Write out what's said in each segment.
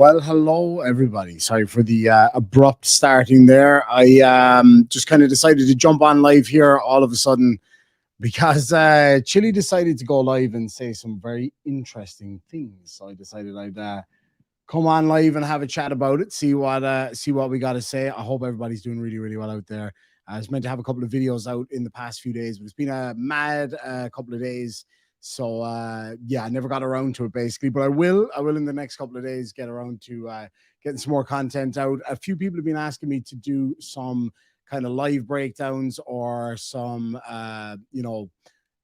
Well, hello, everybody. Sorry for the abrupt starting there. I just kind of decided to jump on live here all of a sudden because Chile decided to go live and say some very interesting things. So I decided I'd come on live and have a chat about it, see what we got to say. I hope everybody's doing really, really well out there. I was meant to have a couple of videos out in the past few days, but it's been a mad couple of days. So yeah, I never got around to it basically, but I will in the next couple of days get around to getting some more content out. A few people have been asking me to do some kind of live breakdowns or some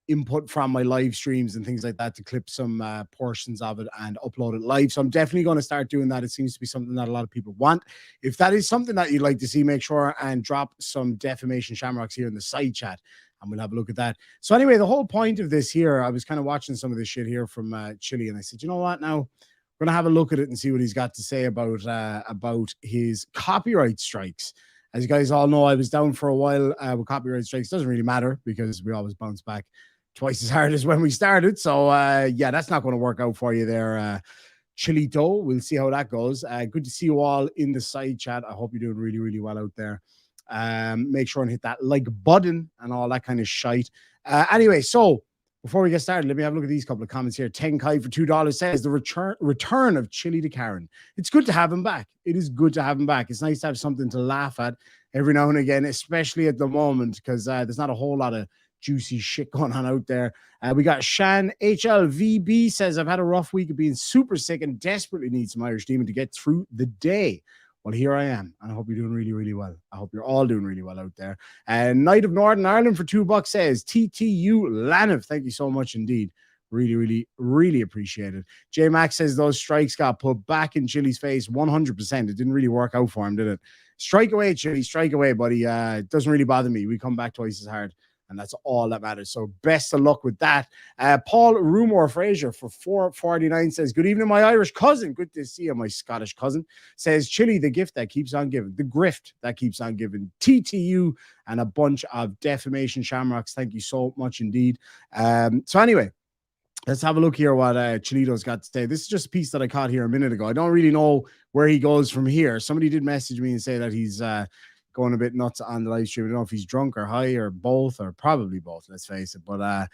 input from my live streams and things like that to clip some portions of it and upload it live. So I'm definitely going to start doing that. It seems to be something that a lot of people want. If that is something that you'd like to see, make sure and drop some defamation shamrocks here in the side chat, and we'll have a look at that. So anyway, the whole point of this here, I was kind of watching some of this shit here from Chile, and I said, you know what, now we're gonna have a look at it and see what he's got to say about his copyright strikes. As you guys all know, I was down for a while with copyright strikes. Doesn't really matter because we always bounce back twice as hard as when we started. So yeah, that's not going to work out for you there, Chilito. We'll see how that goes. Good to see you all in the side chat. I hope you're doing really, really well out there. Make sure and hit that like button and all that kind of shite. Anyway, so before we get started, let me have a look at these couple of comments here. Tenkai for $2 says the return of Chile to Karen. It's good to have him back. It is good to have him back. It's nice to have something to laugh at every now and again, especially at the moment, because there's not a whole lot of juicy shit going on out there. We got Shan HLVB says, I've had a rough week of being super sick and desperately need some Irish Demon to get through the day. Well, here I am, and I hope you're doing really, really well. I hope you're all doing really well out there. And Knight of Northern Ireland for $2 says, TTU Laniv. Thank you so much indeed. Really, really, really appreciate it. J Max says those strikes got put back in Chile's face 100%. It didn't really work out for him, did it? Strike away, Chile. Strike away, buddy. It doesn't really bother me. We come back twice as hard, and that's all that matters. So best of luck with that. Paul Rumor Fraser for $4.49 says, good evening, my Irish cousin. Good to see you, my Scottish cousin. Says, Chile, the gift that keeps on giving. The grift that keeps on giving. TTU and a bunch of defamation shamrocks. Thank you so much indeed. So anyway, let's have a look here what Chilito's got to say. This is just a piece that I caught here a minute ago. I don't really know where he goes from here. Somebody did message me and say that he's going a bit nuts on the live stream. I don't know if he's drunk or high or both, or probably both, let's face it. But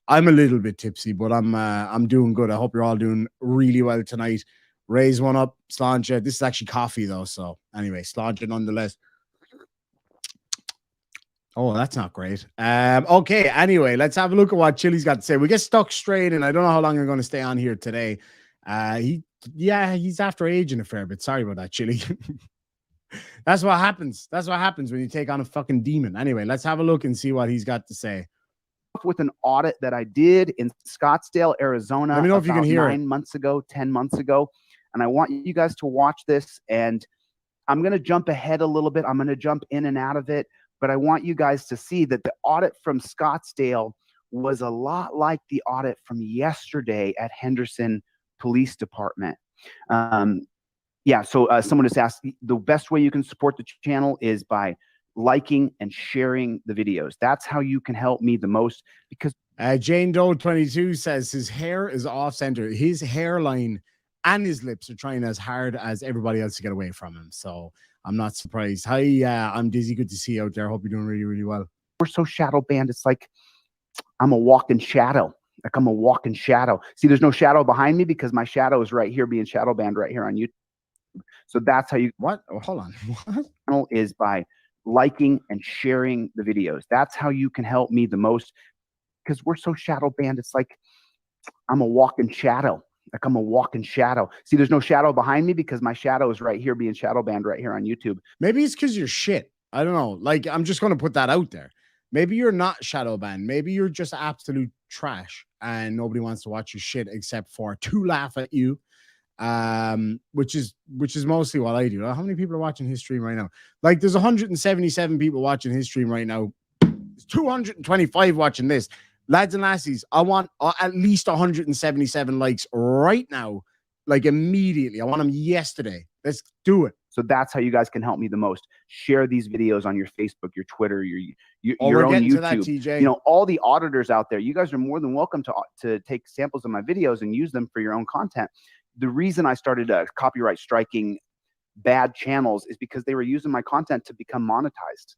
I'm a little bit tipsy, but I'm doing good. I hope you're all doing really well tonight. Raise one up, sláinte. This is actually coffee though, so anyway, sláinte nonetheless. Oh, that's not great. Okay, anyway, let's have a look at what Chile's got to say. We get stuck straight in. I don't know how long I'm going to stay on here today. He's after aging a fair bit. Sorry about that, Chile. That's what happens. That's what happens when you take on a fucking demon. Anyway, let's have a look and see what he's got to say. With an audit that I did in Scottsdale, Arizona, let me know if you can hear 10 months ago. And I want you guys to watch this. And I'm going to jump ahead a little bit. I'm going to jump in and out of it. But I want you guys to see that the audit from Scottsdale was a lot like the audit from yesterday at Henderson Police Department. Yeah, so someone just asked, the best way you can support the channel is by liking and sharing the videos. That's how you can help me the most. Because Jane Doe 22 says his hair is off center. His hairline and his lips are trying as hard as everybody else to get away from him. So I'm not surprised. Hi, I'm Dizzy. Good to see you out there. Hope you're doing really, really well. We're so shadow banned. It's like I'm a walking shadow. Like I'm a walking shadow. See, there's no shadow behind me because my shadow is right here being shadow banned right here on YouTube. So that's how you what? Oh, hold on. What? Is by liking and sharing the videos. That's how you can help me the most because we're so shadow banned. It's like I'm a walking shadow. Like I'm a walking shadow. See, there's no shadow behind me because my shadow is right here being shadow banned right here on YouTube. Maybe it's because you're shit. I don't know. Like, I'm just going to put that out there. Maybe you're not shadow banned. Maybe you're just absolute trash and nobody wants to watch your shit except for to laugh at you. Which is mostly what I do. How many people are watching his stream right now? Like, there's 177 people watching his stream right now. There's 225 watching this. Lads and lassies, I want at least 177 likes right now, like immediately. I want them yesterday. Let's do it. So that's how you guys can help me the most. Share these videos on your Facebook, your Twitter, your own YouTube. That, TJ. You know, all the auditors out there, you guys are more than welcome to take samples of my videos and use them for your own content. The reason I started copyright striking bad channels is because they were using my content to become monetized.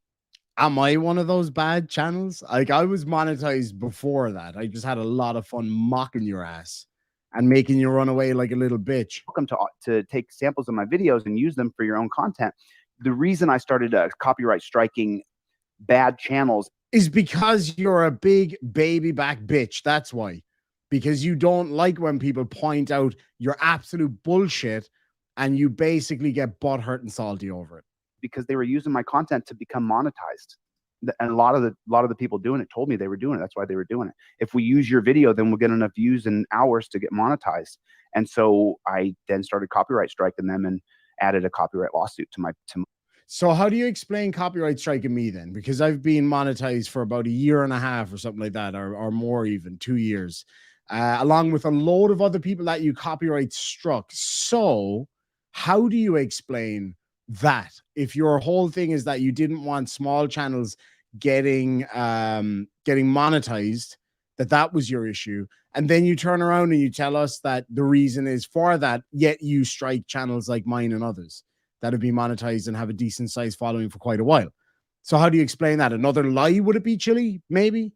Am I one of those bad channels? Like, I was monetized before that. I just had a lot of fun mocking your ass and making you run away like a little bitch. Welcome to take samples of my videos and use them for your own content. The reason I started copyright striking bad channels is because you're a big baby back bitch. That's why. Because you don't like when people point out your absolute bullshit and you basically get butthurt and salty over it. Because they were using my content to become monetized. And a lot of the people doing it told me they were doing it. That's why they were doing it. If we use your video, then we'll get enough views and hours to get monetized. And so I then started copyright striking them and added a copyright lawsuit to my. So how do you explain copyright striking me then? Because I've been monetized for about 1.5 years or something like that, or more, even 2 years, along with a load of other people that you copyright struck. So how do you explain that if your whole thing is that you didn't want small channels getting monetized, that was your issue, and then you turn around and you tell us that the reason is for that, yet you strike channels like mine and others that have been monetized and have a decent sized following for quite a while? So how do you explain that? Another lie? Would it be, Chile? Maybe?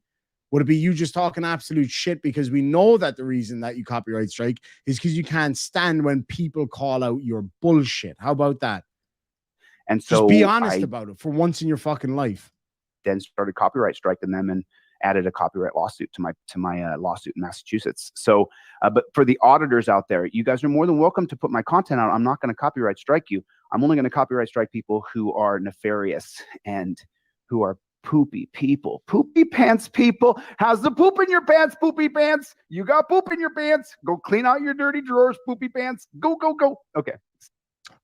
Would it be you just talking absolute shit? Because we know that the reason that you copyright strike is because you can't stand when people call out your bullshit. How about that? And so just be honest about it for once in your fucking life. Then started copyright striking them and added a copyright lawsuit to my lawsuit in Massachusetts. So, but for the auditors out there, you guys are more than welcome to put my content out. I'm not going to copyright strike you. I'm only going to copyright strike people who are nefarious and who are poopy people. Poopy pants people. How's the poop in your pants, poopy pants? You got poop in your pants. Go clean out your dirty drawers, poopy pants. Go, go, go. Okay.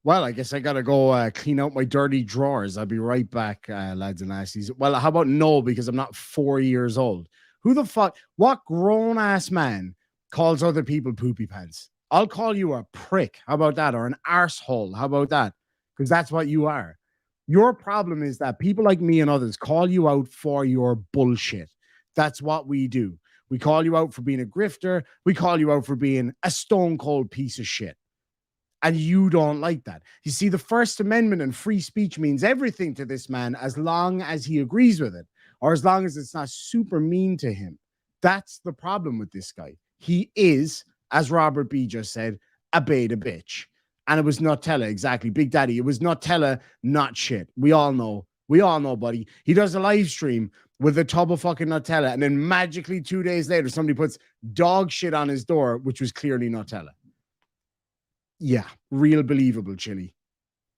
Well, I guess I gotta go clean out my dirty drawers. I'll be right back, lads and lassies. Well, how about no, because I'm not 4 years old. Who the fuck, what grown-ass man calls other people poopy pants? I'll call you a prick. How about that? Or an arsehole. How about that? Because that's what you are. Your problem is that people like me and others call you out for your bullshit. That's what we do. We call you out for being a grifter. We call you out for being a stone-cold piece of shit. And you don't like that. You see, the First Amendment and free speech means everything to this man as long as he agrees with it, or as long as it's not super mean to him. That's the problem with this guy. He is, as Robert B just said, a beta bitch. And it was Nutella, exactly. Big Daddy, it was Nutella, not shit. We all know. We all know, buddy. He does a live stream with a tub of fucking Nutella, and then magically 2 days later, somebody puts dog shit on his door, which was clearly Nutella. Yeah, real believable, Chile.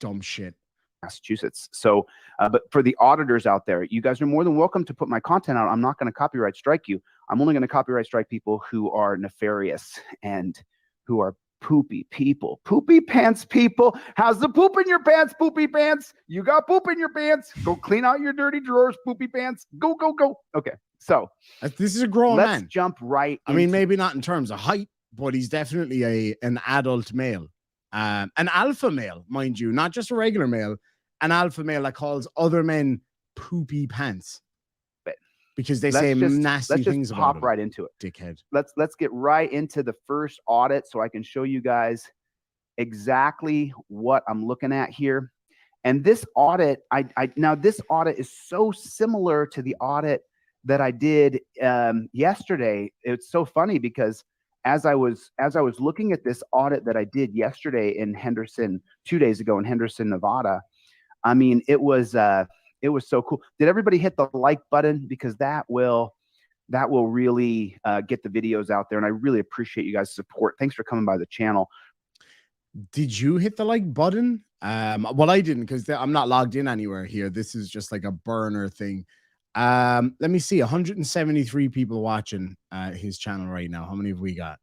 Dumb shit. Massachusetts. So, but for the auditors out there, you guys are more than welcome to put my content out. I'm not going to copyright strike you. I'm only going to copyright strike people who are nefarious and who are poopy people. Poopy pants people. How's the poop in your pants, poopy pants? You got poop in your pants. Go clean out your dirty drawers, poopy pants. Go, go, go. Okay, so this is a grown man. Let's jump right I mean, maybe not in terms of height, but he's definitely an adult male. An alpha male, mind you, not just a regular male, an alpha male that calls other men poopy pants because they say nasty things about him. Let's hop right into it, dickhead. Let's get right into the first audit so I can show you guys exactly what I'm looking at here. And this audit, now this audit is so similar to the audit that I did yesterday. It's so funny because as I was looking at this audit that I did yesterday in Henderson, 2 days ago in Henderson, Nevada, I mean, it was so cool. Did everybody hit the like button? Because that will really get the videos out there, and I really appreciate you guys' support. Thanks for coming by the channel. Did you hit the like button? Well, I didn't because I'm not logged in anywhere here. This is just like a burner thing. Let me see, 173 people watching his channel right now. How many have we got?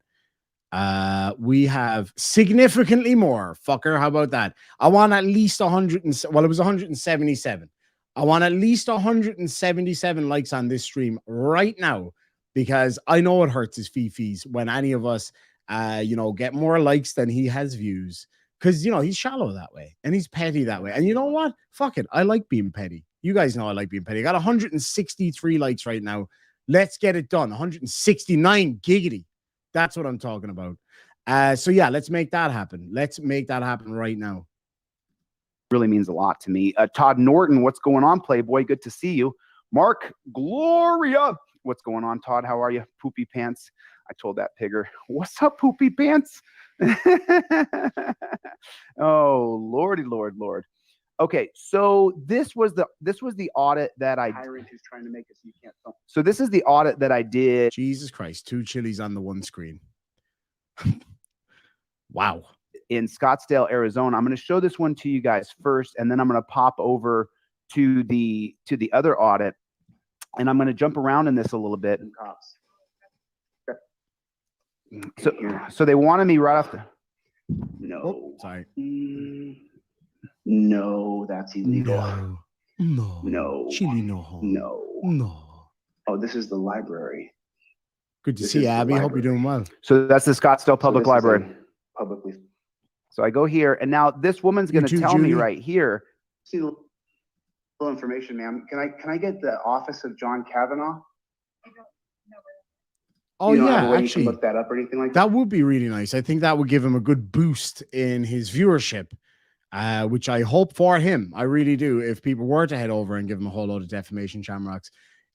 We have significantly more, fucker. How about that? I want at least 100 well, it was 177. I want at least 177 likes on this stream right now, because I know it hurts his fifis when any of us get more likes than he has views, because he's shallow that way and he's petty that way. And you know what? Fuck it. I like being petty. You guys know I like being petty. I got 163 likes right now. Let's get it done. 169 giggity. That's what I'm talking about. So yeah, let's make that happen. Let's make that happen right now. Really means a lot to me. Todd Norton, what's going on, Playboy? Good to see you. Mark Gloria, what's going on, Todd? How are you? Poopy Pants. I told that pigger, what's up, Poopy Pants? Oh, Lordy, Lord. Okay, so this was the audit that I Tyrant who's trying to make us you can't film. So this is the audit that I did. Jesus Christ, 2 chilies on the one screen. Wow. In Scottsdale, Arizona. I'm going to show this one to you guys first, and then I'm going to pop over to the other audit, and I'm going to jump around in this a little bit. Cops. So they wanted me right off the. No. Oh, sorry. No, that's illegal. No. Chili no home. No. Oh, this is the library. Good to This see is you, the Abby. Hope you're library. doing well. So that's the Scottsdale Public So this is Library. a publicly. So I go here, and now this woman's going You to too, tell me Julie? right here. See a little information, ma'am. Can I get the office of John Kavanaugh? Oh, You don't have yeah, a way you can actually, look that up or anything like that. that would be really nice. I think that would give him a good boost in his viewership, which I hope for him. I really do. If people were to head over and give him a whole load of defamation shamrocks.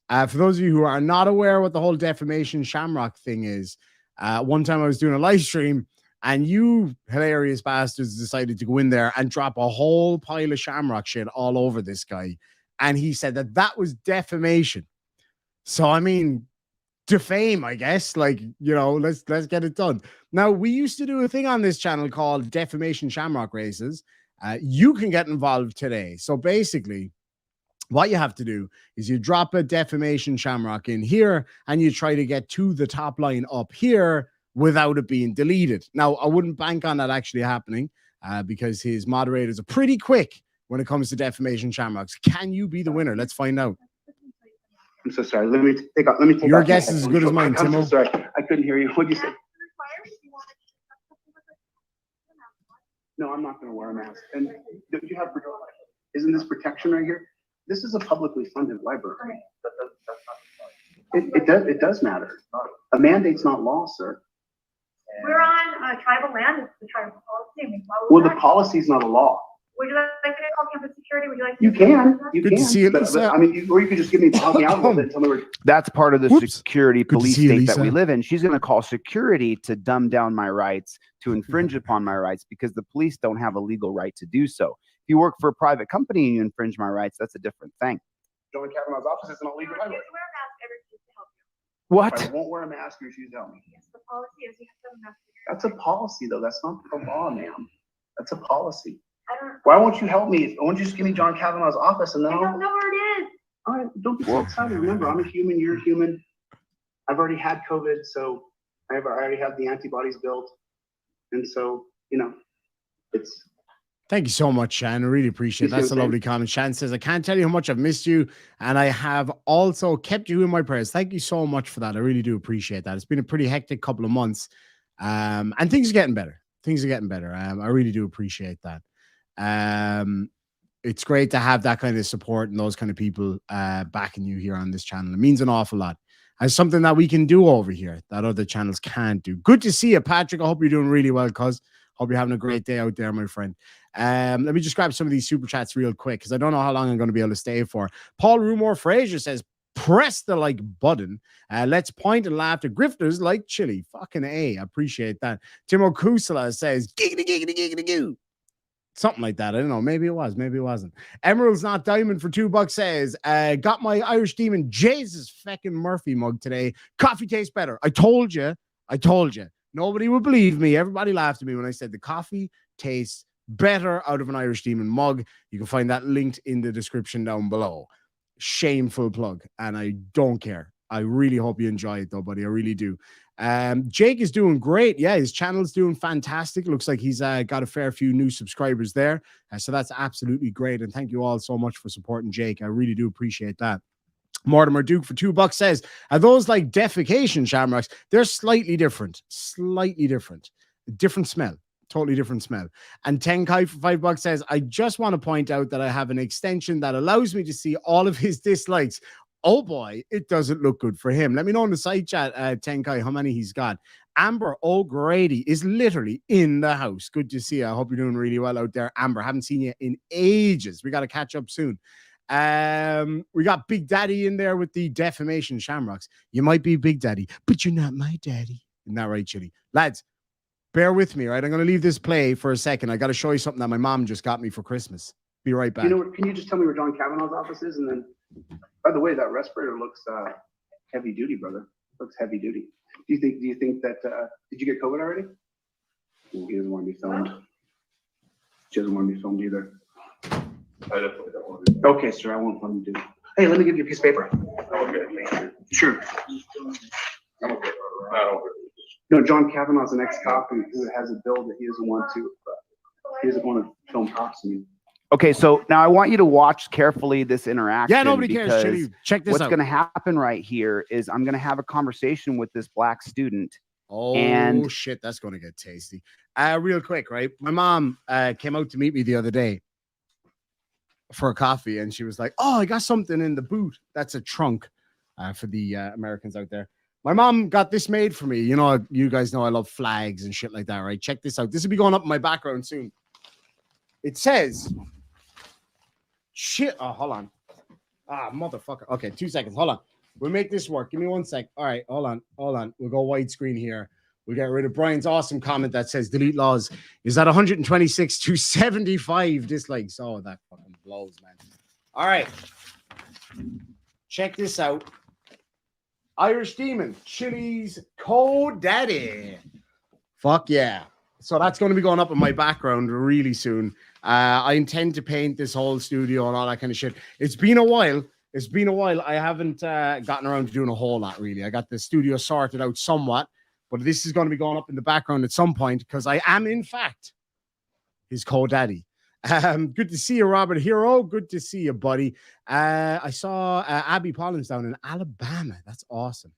For those of you who are not aware what the whole defamation shamrock thing is, one time I was doing a live stream and you hilarious bastards decided to go in there and drop a whole pile of shamrock shit all over this guy. And he said that was defamation. So, I mean, defame, I guess, like, let's get it done. Now, we used to do a thing on this channel called defamation shamrock races. You can get involved today. So basically, what you have to do is you drop a defamation shamrock in here and you try to get to the top line up here without it being deleted. Now, I wouldn't bank on that actually happening because his moderators are pretty quick when it comes to defamation shamrocks. Can you be the winner? Let's find out. I'm so sorry. Let me take Your off guess my is as headphones good as real mine, quick. I'm Timo. so sorry. I couldn't hear you. What'd you say? No, I'm not going to wear a mask. And do you have? Isn't this protection right here? This is a publicly funded library. It does matter. A mandate's not law, sir. We're on tribal land. It's the tribal policy. I mean, why would Well, the not? policy's not a law. Would you like me to call campus security? Would you like? You can. You Good can. to see you, but Lisa. I mean, or you could just help me out a little bit and tell me where. That's part of the Whoops. security Good to police see you, state that we Lisa. live in. She's going to call security to dumb down my rights, to infringe upon my rights, because the police don't have a legal right to do so. If you work for a private company and you infringe my rights, that's a different thing. John Kavanaugh's office is an illegal You library. have to wear a mask every day to help you. What? If I won't wear a mask, you refuse to help me. Yes, the policy is you have to have a mask. That's a policy, though. That's not the law, ma'am. That's a policy. I don't. Why won't you help me? Why don't you just give me John Kavanaugh's office and then I I'll. don't know where it is. All right, don't be so excited. Remember, I'm a human. You're a human. I've already had COVID, so I already have the antibodies built, and so it's. Thank you so much, Shan. I really appreciate it. That's a lovely comment. Shan says, I can't tell you how much I've missed you, and I have also kept you in my prayers. Thank you so much for that. I really do appreciate that. It's been a pretty hectic couple of months, and things are getting better. Things are getting better. I really do appreciate that. It's great to have that kind of support and those kind of people backing you here on this channel. It means an awful lot. It's something that we can do over here that other channels can't do. Good to see you, Patrick. I hope you're doing really well, cuz. Hope you're having a great day out there, my friend. Let me just grab some of these super chats real quick because I don't know how long I'm going to be able to stay for. Paul Rumor Fraser says, press the like button. Let's point and laugh at grifters like Chile. Fucking A. I appreciate that. Timo Kusala says, giggity, giggity, giggity, goo. Something like that. I don't know. Maybe it was. Maybe it wasn't. Emerald's Not Diamond for $2 says, got my Irish Demon Jesus feckin' Murphy mug today. Coffee tastes better. I told you. Nobody would believe me. Everybody laughed at me when I said the coffee tastes better out of an Irish Demon mug. You can find that linked in the description down below. Shameful plug. And I don't care. I really hope you enjoy it though, buddy. I really do. Jake is doing great. Yeah, his channel's doing fantastic. Looks like he's got a fair few new subscribers there. So that's absolutely great. And thank you all so much for supporting Jake. I really do appreciate that. Mortimer Duke for $2 says, are those like defecation shamrocks? They're slightly different. Different smell. Totally different smell. And Tenkai for $5 says, I just want to point out that I have an extension that allows me to see all of his dislikes. Oh boy, it doesn't look good for him. Let me know in the side chat, Tenkai, how many he's got. Amber O'Grady is literally in the house. Good to see you. I hope you're doing really well out there, Amber. Haven't seen you in ages. We got to catch up soon. We got Big Daddy in there with the defamation shamrocks. You might be Big Daddy, but you're not my daddy. Isn't that right, Chili? Lads, bear with me, right? I'm going to leave this play for a second. I got to show you something that my mom just got me for Christmas. Be right back. Can you just tell me where John Kavanaugh's office is? And then, by the way, that respirator looks heavy duty, brother. Looks heavy duty. Do you think that did you get COVID already? Ooh, he doesn't want to be filmed. She doesn't want to be filmed either. I definitely don't want to do. Okay, sir, I won't let him do. Hey, let me give you a piece of paper. Okay. Sure. I'm okay. I don't really. No, John Kavanaugh's an ex-cop who has a bill that he doesn't want to film cops. Okay, so now I want you to watch carefully this interaction. Yeah, nobody cares, Chili. Check this out. What's going to happen right here is I'm going to have a conversation with this black student. Oh, shit, that's going to get tasty. Real quick, right? My mom came out to meet me the other day for a coffee, and she was like, oh, I got something in the boot. That's a trunk for the Americans out there. My mom got this made for me. You know, you guys know I love flags and shit like that, right? Check this out. This will be going up in my background soon. It says, shit. Oh, hold on. Ah, motherfucker. Okay, 2 seconds. Hold on. We'll make this work. Give me 1 sec. All right, hold on. We'll go widescreen here. We'll get rid of Brian's awesome comment that says delete Lawz is at 126 to 75 dislikes. Oh, that fucking blows, man. All right. Check this out. Irish Demon, Chile's co-daddy. Fuck yeah. So that's going to be going up in my background really soon. I intend to paint this whole studio and all that kind of shit. It's been a while. I haven't gotten around to doing a whole lot, really. I got the studio sorted out somewhat, but this is going to be going up in the background at some point because I am, in fact, his co-daddy. Good to see you, Robert Hero. Good to see you, buddy. I saw Abby Pollins down in Alabama. That's awesome.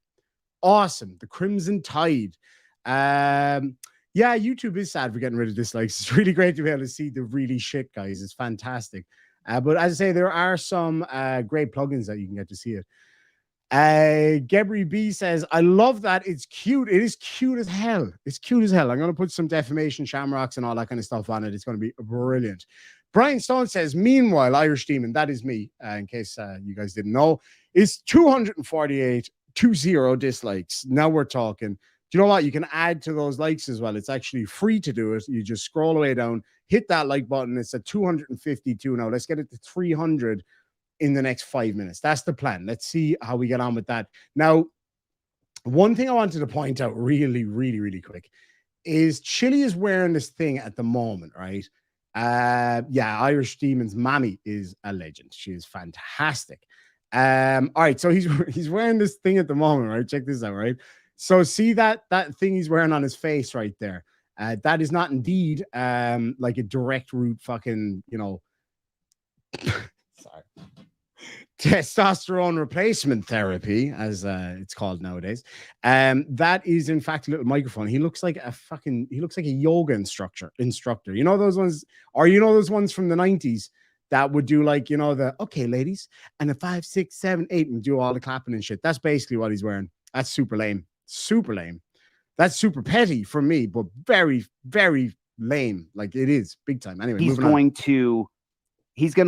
Awesome. The Crimson Tide. Yeah, YouTube is sad for getting rid of dislikes. It's really great to be able to see the really shit guys. It's fantastic. But as I say, there are some great plugins that you can get to see it. Gebry B says, I love that. It's cute. It is cute as hell. It's cute as hell. I'm going to put some defamation shamrocks and all that kind of stuff on it. It's going to be brilliant. Brian Stone says, meanwhile, Irish Demon, that is me, in case you guys didn't know, is 248, 20 dislikes. Now we're talking. Do you know what? You can add to those likes as well. It's actually free to do it. You just scroll away down, hit that like button. It's at 252 now. Let's get it to 300 in the next 5 minutes. That's the plan. Let's see how we get on with that. Now, one thing I wanted to point out really, really, really quick is Chile is wearing this thing at the moment, right? Yeah, Irish Demon's mommy is a legend. She is fantastic. All right, so he's wearing this thing at the moment, right? Check this out, right? So see that thing he's wearing on his face right there. That is not indeed like a direct route fucking, you know, sorry, testosterone replacement therapy, as it's called nowadays. That is in fact a little microphone. He looks like a yoga instructor. You know those ones, or you know those ones from the 90s that would do like, you know, the okay, ladies, and a 5, 6, 7, 8 and do all the clapping and shit. That's basically what he's wearing. That's super lame. Super lame. That's super petty for me, but very, very lame. Like it is big time. Anyway, he's going to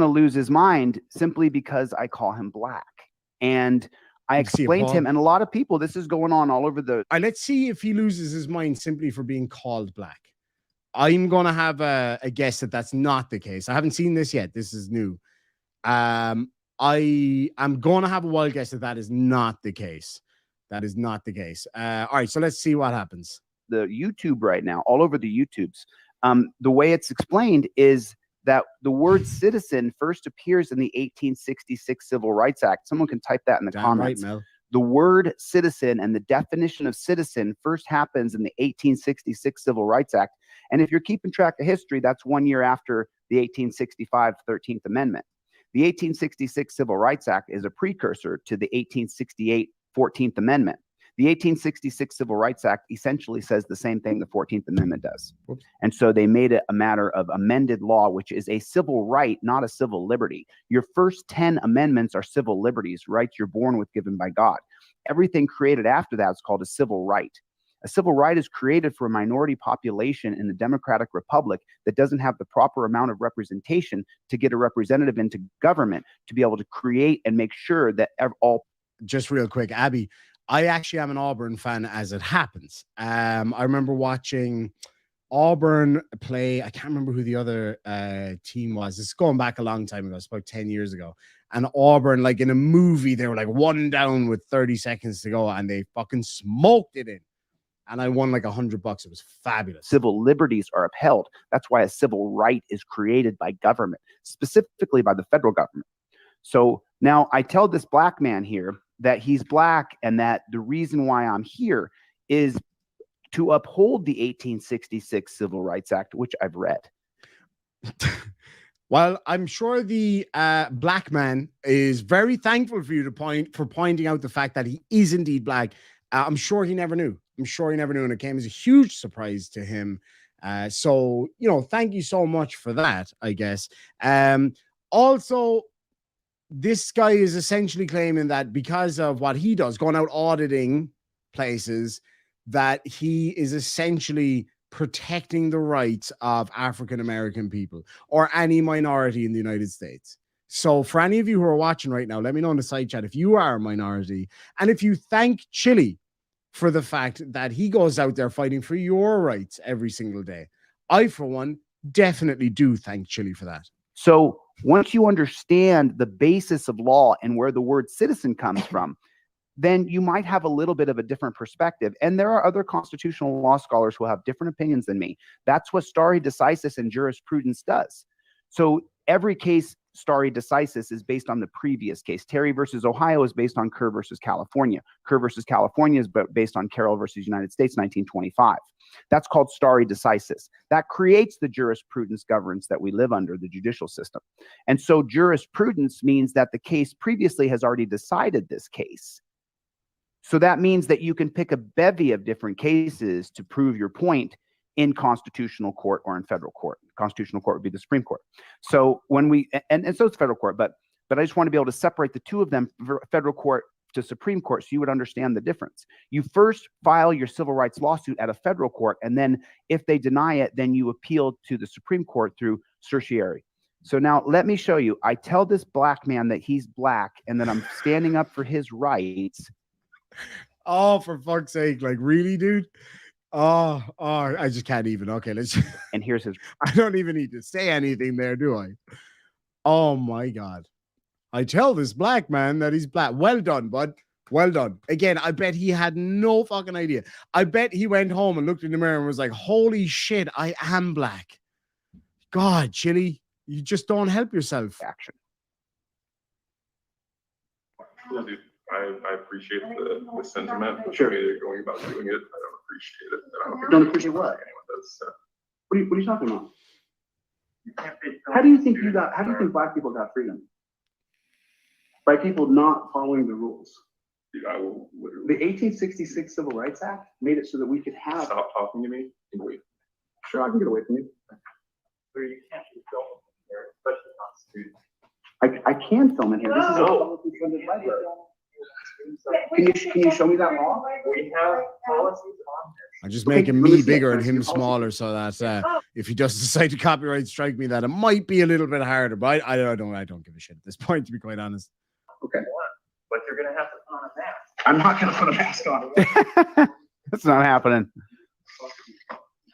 lose his mind simply because I call him black. And I explained to him, and a lot of people, this is going on all over the. All right, let's see if he loses his mind simply for being called black. I'm going to have a guess that that's not the case. I haven't seen this yet. This is new. I'm going to have a wild guess that is not the case. That is not the case. All right, so let's see what happens. The YouTube right now, all over the YouTubes, the way it's explained is that the word citizen first appears in the 1866 Civil Rights Act. Someone can type that in the comments. Right, Mel. The word citizen and the definition of citizen first happens in the 1866 Civil Rights Act. And if you're keeping track of history, that's 1 year after the 1865 13th Amendment. The 1866 Civil Rights Act is a precursor to the 1868 14th Amendment. The 1866 Civil Rights Act essentially says the same thing the 14th Amendment does. Oops. And so they made it a matter of amended law, which is a civil right, not a civil liberty. Your first 10 amendments are civil liberties, rights you're born with given by God. Everything created after that is called a civil right. A civil right is created for a minority population in the democratic republic that doesn't have the proper amount of representation to get a representative into government to be able to create and make sure that all. Just real quick, Abby, I actually am an Auburn fan as it happens. I remember watching Auburn play. I can't remember who the other team was. It's going back a long time ago. It's about 10 years ago. And Auburn, like in a movie, they were like 1 down with 30 seconds to go, and they fucking smoked it in. And I won like $100. It was fabulous. Civil liberties are upheld. That's why a civil right is created by government, specifically by the federal government. So now I tell this black man here that he's black and that the reason why I'm here is to uphold the 1866 Civil Rights Act, which I've read. Well, I'm sure the black man is very thankful for you for pointing out the fact that he is indeed black. I'm sure he never knew. And it came as a huge surprise to him. So, thank you so much for that, I guess. Also, this guy is essentially claiming that because of what he does, going out auditing places, that he is essentially protecting the rights of African-American people or any minority in the United States. So for any of you who are watching right now, let me know in the side chat if you are a minority and if you thank Chile for the fact that he goes out there fighting for your rights every single day. I, for one, definitely do thank Chile for that. So once you understand the basis of law and where the word citizen comes from, then you might have a little bit of a different perspective. And there are other constitutional law scholars who have different opinions than me. That's what stare decisis and jurisprudence does. So every case stare decisis is based on the previous case. Terry versus Ohio is based on Kerr versus California. Kerr versus California is based on Carroll versus United States, 1925. That's called stare decisis. That creates the jurisprudence governance that we live under, the judicial system. And so jurisprudence means that the case previously has already decided this case. So that means that you can pick a bevy of different cases to prove your point in constitutional court or in federal court. Constitutional court would be the Supreme Court. So when we, and so it's federal court, but I just want to be able to separate the two of them, federal court to Supreme Court, so you would understand the difference. You first file your civil rights lawsuit at a federal court, and then if they deny it, then you appeal to the Supreme Court through certiorari. So now let me show you. I tell this black man that he's black and that I'm standing up for his rights. Oh, for fuck's sake. Like, really, dude? Oh, I just can't even. Okay, let's. And here's his. I don't even need to say anything there, do I? Oh, my God. I tell this black man that he's black. Well done, bud. Well done. Again, I bet he had no fucking idea. I bet he went home and looked in the mirror and was like, holy shit, I am black. God, Chile, you just don't help yourself. Action. Yeah, dude. I appreciate the sentiment. Sure. You're going about doing it. I don't appreciate it. I Don't appreciate what? anyone does. What are you talking about? How do you think black people got freedom? By people not following the rules. Dude, I will The literally 1866 Civil Rights Act made it so that we could have. stop talking to me and wait. Sure, I can get away from you. You can't be filming here, especially not students. I can film in here. This is a publicly funded library. Can you show me that law? We have policies on this. I'm just Okay, making let me me see it. bigger and Let's him see the policy. smaller so that if he does decide to copyright strike me, that it might be a little bit harder. But I don't give a shit at this point, to be quite honest. Okay. But you're gonna have to put on a mask. I'm not gonna put a mask on. That's not happening.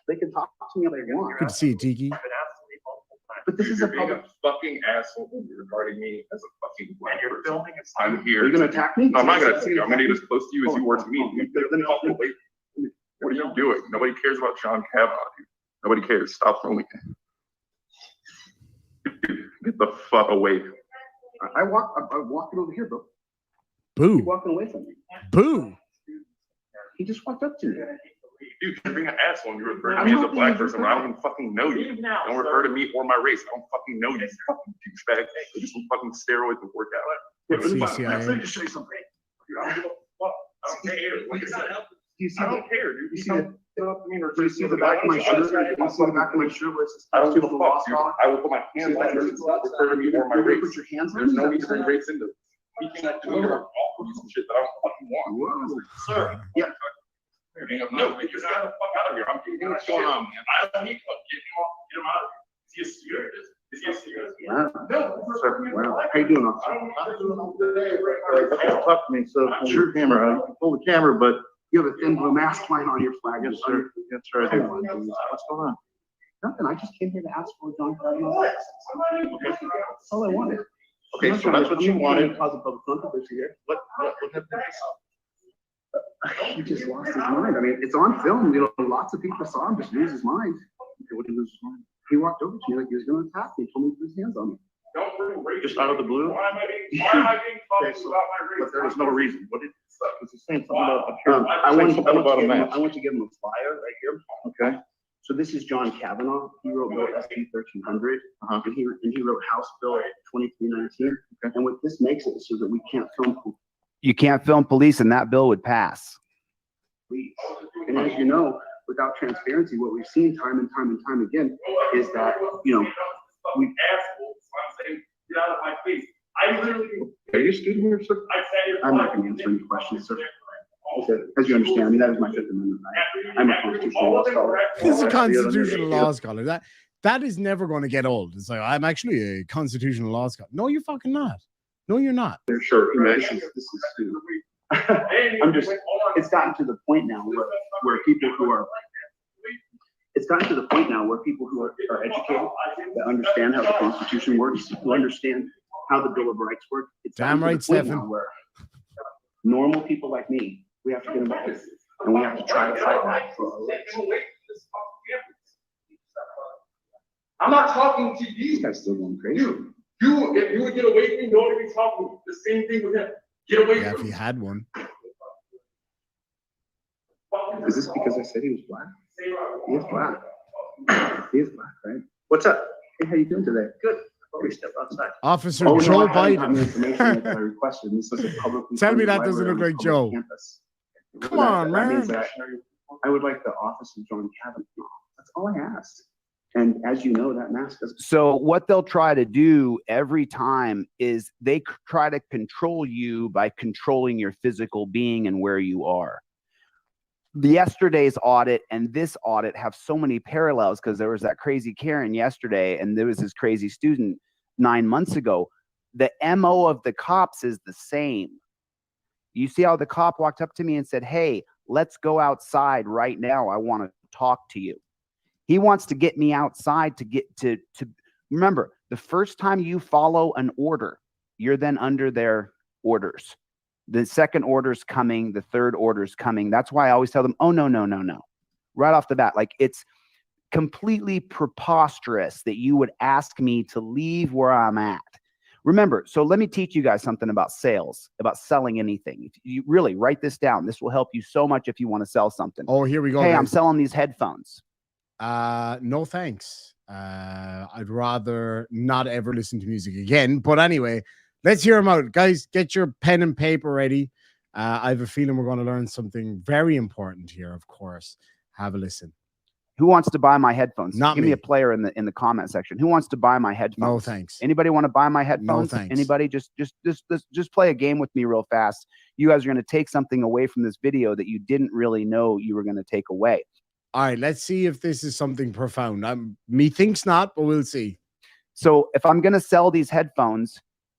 They can talk to me all they want. Good to see you, Tiki. I've been asked to leave multiple times. But this is You're a being public. a fucking asshole regarding me as a fucking black And you're person. filming it. Are I'm here. you gonna attack me? No, I'm not gonna attack you. I'm gonna get as close to you as you were to me. You get the fuck away from me. What are you doing? Nobody cares about John Kavanaugh, dude. Nobody cares. Stop filming it. Get the fuck away. I'm walking over here, bro. Boo. You're walking away from me. Boo. He just walked up to me. Dude, you're being an asshole and you refer to me as a black person when I don't even fucking know you. Don't refer to me or my race. I don't fucking know you, fucking douchebag. You're just some fucking steroids and work out. CCIA. Let me show you something. Dude, I don't give a fuck. I don't care. Like I said, Do you see I the, don't care, dude. you You see come up to me or do you see the back of my shirt? Do you see the back of my shirt where it says? I don't give a Constitutional fuck, dude. law? I will put my hands on you. Refer to me or my You're gonna race. put your hands on There's me? no need to bring race into it. Speaking of me or all some shit that I don't fucking want. Sir, yeah. No, you just got the fuck out of here. I'm getting what's going on, man. I don't need to get him out of here. Is he a serious? Is he a serious? Wow. No, Sir, wow. How you doing, officer? Talk to me, so your camera, you can pull the camera, but You have a thin blue mask line on your flag. yes, sir. Yes, sir, I do. What's going on? Nothing. I just came here to ask for John Cardinal. That's all I wanted. Okay, so that's what you wanted. Cause a public controversy here. What happened? He just lost his mind. I mean, it's on film. You know, lots of people saw him just lose his mind. Okay, what did he lose his mind? He walked over to me like he was going to attack me. He told me to put his hands on me. Just out of the blue? Why am I being talked about my race? But there was no reason. What did, was he saying something about up here? I want Saying something about a match? to give him a flyer right here. Okay, So this is John Kavanaugh. He wrote Bill SB 1300, and he wrote House Bill 2319. Okay. And what this makes it so that we can't film You can't film police, and that bill would pass. police. And as you know, without transparency, what we've seen time and time and time again is that, you know, we assholes. I'm saying, get out of my face. I literally. are you a student here, sir? I sat here. I'm not going to answer any questions, sir. As you understand, I mean, that is my Fifth Amendment right. I'm a constitutional law scholar. This is a constitutional law scholar. That is never going to get old. It's like, I'm actually a constitutional law scholar. No, you're fucking not. No, you're not. Sure, This is stupid. I'm just, it's gotten to the point now where people who are, it's gotten to the point now where people who are educated, that understand how the Constitution works, who understand how the Bill of Rights work. It's Damn gotten right, to the point now Stephen. where normal people like me, we have to get involved, and we have to try to fight back for our rights. I'm not talking to This you. guy's still going crazy. If you would get away from me, no one would be talking to me. The same thing with him. Get away Yeah, if from he me. had one. Is this because I said he was black? He is black. He is black, right? What's up? Hey, how you doing today? Good. We step outside. Officer Oh, Joe no, I haven't gotten the Biden. information that I requested. This is a publicly Tell me funded that doesn't library look on like public Joe. campus. Come on, That means man. that I would like the office of John Kavanaugh. That's all I asked. And as you know, that mask doesn't. So what they'll try to do every time is they try to control you by controlling your physical being and where you are. Yesterday's audit and this audit have so many parallels because there was that crazy Karen yesterday and there was this crazy student 9 months ago. The MO of the cops is the same. You see how the cop walked up to me and said, "Hey, let's go outside right now. I want to talk to you." He wants to get me outside to get to remember, the first time you follow an order, you're then under their orders. The second order's coming, the third order's coming. That's why I always tell them, oh, no, no, no, no. Right off the bat, like it's completely preposterous that you would ask me to leave where I'm at. Remember, so let me teach you guys something about sales, about selling anything. If you really write this down, this will help you so much if you want to sell something. Oh, here we go. Hey, I'm guys. selling these headphones. No thanks. I'd rather not ever listen to music again. But anyway, let's hear them out. Guys, get your pen and paper ready. I have a feeling we're going to learn something very important here, of course. Have a listen. Who wants to buy my headphones? Not Give me me. a player in the comment section. Who wants to buy my headphones? No thanks. Anybody want to buy my headphones? thanks. Anybody? Just play a game with me real fast. You guys are going to take something away from this video that you didn't really know you were going to take away. All right, let's see if this is something profound. Methinks not, but we'll see. So if I'm going to sell these headphones,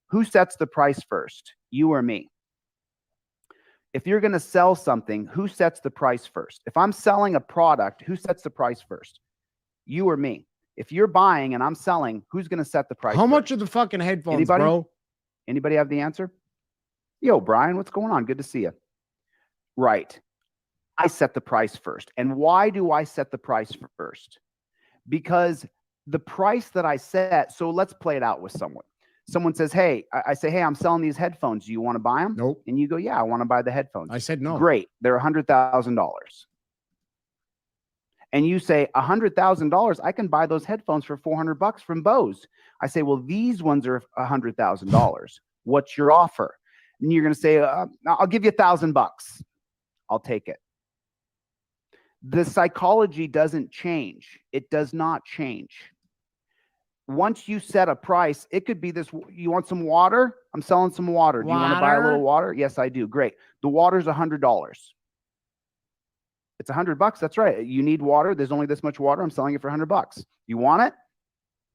who sets the price first? You or me? If you're going to sell something, who sets the price first? If I'm selling a product, who sets the price first? You or me? If you're buying and I'm selling, who's going to set the price How much first? are the fucking headphones, Anybody? bro? Anybody have the answer? Yo, Brian, what's going on? Good to see you. Right. I set the price first. And why do I set the price first? Because the price that I set, so let's play it out with someone. Someone says, hey, I say, hey, I'm selling these headphones. Do you want to buy them? Nope. And you go, yeah, I want to buy the headphones. I said no. Great. They're $100,000. And you say, $100,000, I can buy those headphones for $400 from Bose. I say, well, these ones are $100,000. What's your offer? And you're going to say, I'll give you $1,000. I'll take it. The psychology doesn't change. It does not change. Once you set a price, it could be this. You want some water? I'm selling some water. Do you want to buy a little water? Yes, I do. Great. The water's $100. It's $100. That's right. You need water. There's only this much water. I'm selling it for $100. You want it?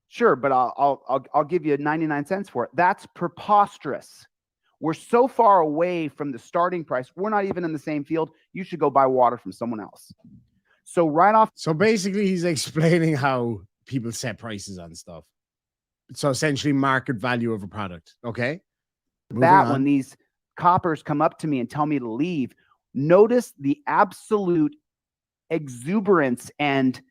Sure, but I'll give you 99 cents for it. That's preposterous. We're so far away from the starting price. We're not even in the same field. You should go buy water from someone else. So right off. So basically, he's explaining how people set prices on stuff. So essentially, market value of a product. Okay. That when these coppers come up to me and tell me to leave, notice the absolute exuberance and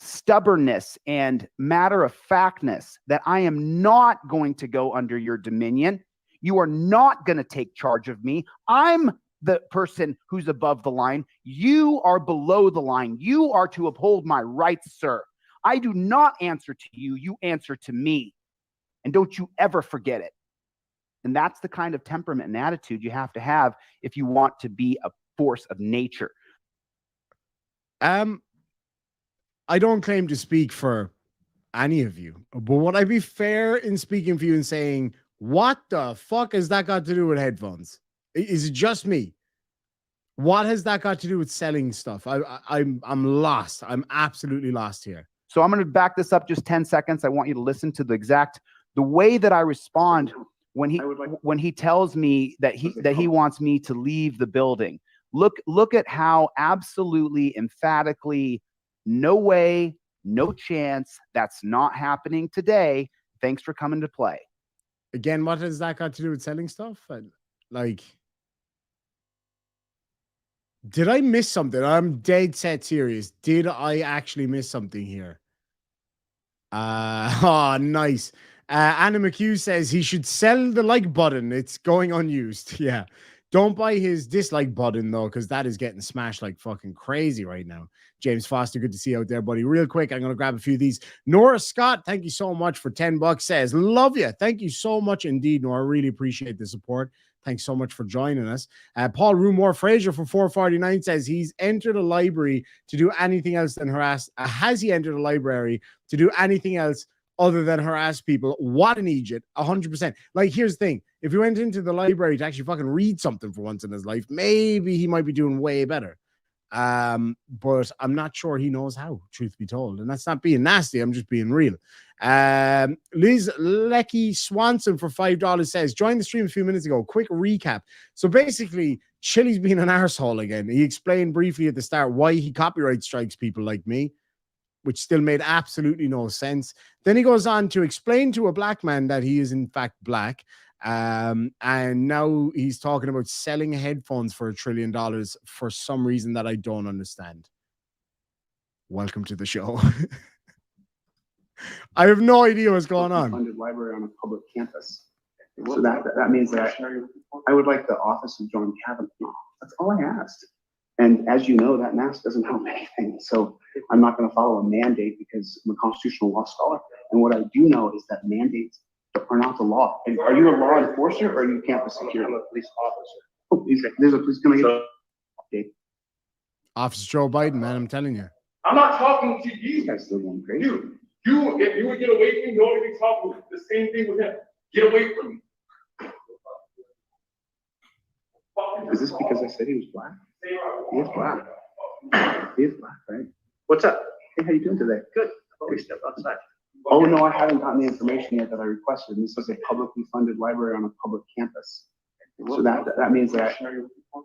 stubbornness and matter-of-factness that I am not going to go under your dominion. You are not going to take charge of me. I'm the person who's above the line. You are below the line. You are to uphold my rights, sir. I do not answer to you. You answer to me. And don't you ever forget it. And that's the kind of temperament and attitude you have to have if you want to be a force of nature. I don't claim to speak for any of you, but would I be fair in speaking for you and saying, what the fuck has that got to do with headphones? Is it just me? What has that got to do with selling stuff? I'm lost. I'm absolutely lost here. So I'm going to back this up just 10 seconds. I want you to listen to the way that I respond when he tells me that he wants me to leave the building. Look at how absolutely emphatically, no way, no chance, that's not happening today. Thanks for coming to play. Again, what has that got to do with selling stuff? Like, did I miss something? I'm dead set serious. Did I actually miss something here? Oh, nice. Anna McHugh says he should sell the like button. It's going unused. Yeah. Don't buy his dislike button, though, because that is getting smashed like fucking crazy right now. James Foster, good to see you out there, buddy. Real quick, I'm going to grab a few of these. Nora Scott, thank you so much for $10. Says, love you. Thank you so much indeed, Nora. Really appreciate the support. Thanks so much for joining us. Paul Rumore Fraser for $4.49 says he's entered a library to do anything else than harass. Has he entered a library to do anything else other than harass people? What an idiot. 100%. Like, here's the thing. If he went into the library to actually fucking read something for once in his life, maybe he might be doing way better. But I'm not sure he knows how, truth be told. And that's not being nasty. I'm just being real. Liz Lecky Swanson for $5 says, joined the stream a few minutes ago. Quick recap. So basically, Chile's being an arsehole again. He explained briefly at the start why he copyright strikes people like me, which still made absolutely no sense. Then he goes on to explain to a black man that he is in fact black. And now he's talking about selling headphones for $1 trillion for some reason that I don't understand. Welcome to the show. I have no idea what's going on. Funded library on a public campus. So that means that I would like the office of John Kavanaugh. That's all I asked. And as you know, that mask doesn't help anything. So I'm not going to follow a mandate because I'm a constitutional law scholar. And what I do know is that mandates are not the law. And are you a law enforcer or are you campus security? I'm a police officer. Oh, there's a police coming in. Officer Joe Biden, man, I'm telling you. I'm not talking to you. You guys still going crazy. You, if you would get away from me, you only be talking the same thing with him. Get away from me. Is this because I said he was black? He is black. He is black, right? What's up? Hey, how you doing today? Good. We step outside. Oh, no, I haven't gotten the information yet that I requested. This is a publicly funded library on a public campus. So that means that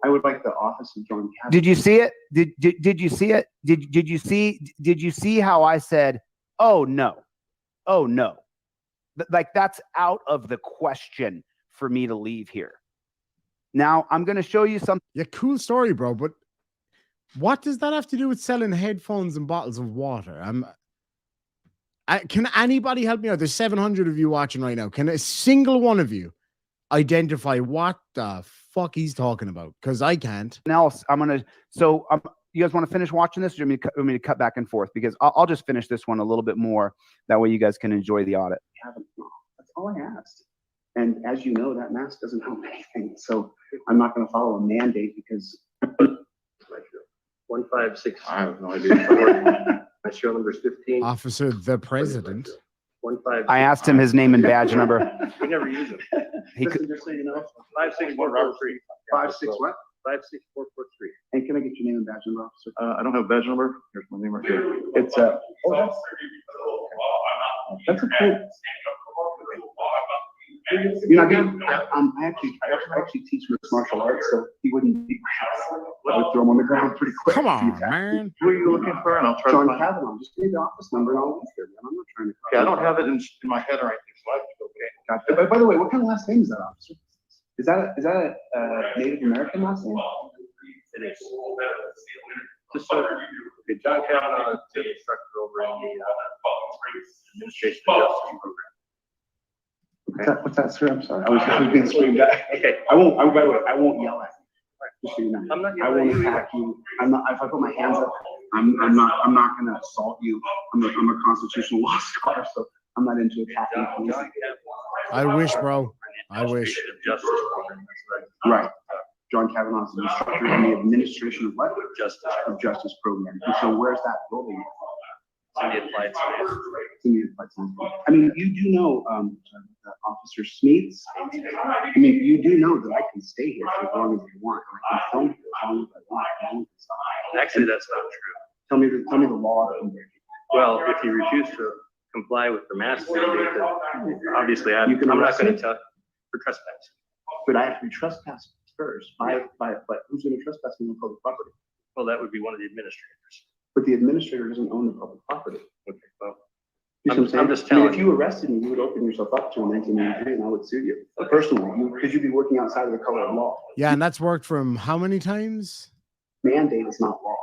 I would like the office of John Kavanaugh. Did you see it? Did you see it? Did you see how I said, oh no, oh no? Like, that's out of the question for me to leave here. Now I'm going to show you something. Yeah, cool story, bro. But what does that have to do with selling headphones and bottles of water? Can anybody help me out? There's 700 of you watching right now. Can a single one of you identify what the fuck he's talking about? Because I can't. Else, you guys want to finish watching this, or do you want me to cut back and forth? Because I'll just finish this one a little bit more. That way you guys can enjoy the audit. That's all I asked. And as you know, that mask doesn't help anything. So I'm not going to follow a mandate because 156. I have no idea. My show number is 15. Officer the President. 15. I asked him his name and badge number. We never use it. Listen, just so you know, 56443. 56 what? 56443. And can I get your name and badge number, officer? I don't have a badge number. Here's my name right here. It's that's a cool. You're not getting, I actually teach mixed martial arts, so he wouldn't be I would throw him on the ground pretty quick. Come on, man. Who are you looking for? And I'll try John to find. Kavanaugh, just give me the office number and I'll leave there, man. I'm not trying to. Yeah, I don't have it in my head or anything, so I have to go get it. Gotcha. By the way, what kind of last name is that, officer? Is that a Native American last name? It is. Just so, okay, John Kavanaugh is the instructor over in the Administration of Justice program. What's that, sir? I'm sorry. I was being screamed at. Okay. By the way, I won't yell at you. Just so you know. I'm not I yelling won't at you attack you. I'm not. If I put my hands up, I'm not going to assault you. I'm a constitutional law scholar, so I'm not into attacking police. I wish, bro. I wish. Justice program. That's right. Right. John Kavanaugh is an instructor in the administration of what? Justice program. And so where's that building? It's in the applied science. It's in the applied science. I mean, you do know, Officer Smeets. I mean, you do know that I can stay here for as long as I want. I can film here as long as I want. Actually, that's not true. Tell me the law. Well, if you refuse to comply with the mask mandate, then obviously I'm not going to tell for trespassing. But I have to be trespassed first. But who's going to trespass me on public property? Well, that would be one of the administrators. But the administrator doesn't own the public property. Okay, well, You see what I'm saying? just I mean, telling if you arrested me, you would open yourself up to a 1993 and I would sue you personally because you'd be working outside of the color of law. Yeah, and that's worked from how many times? Mandate is not law.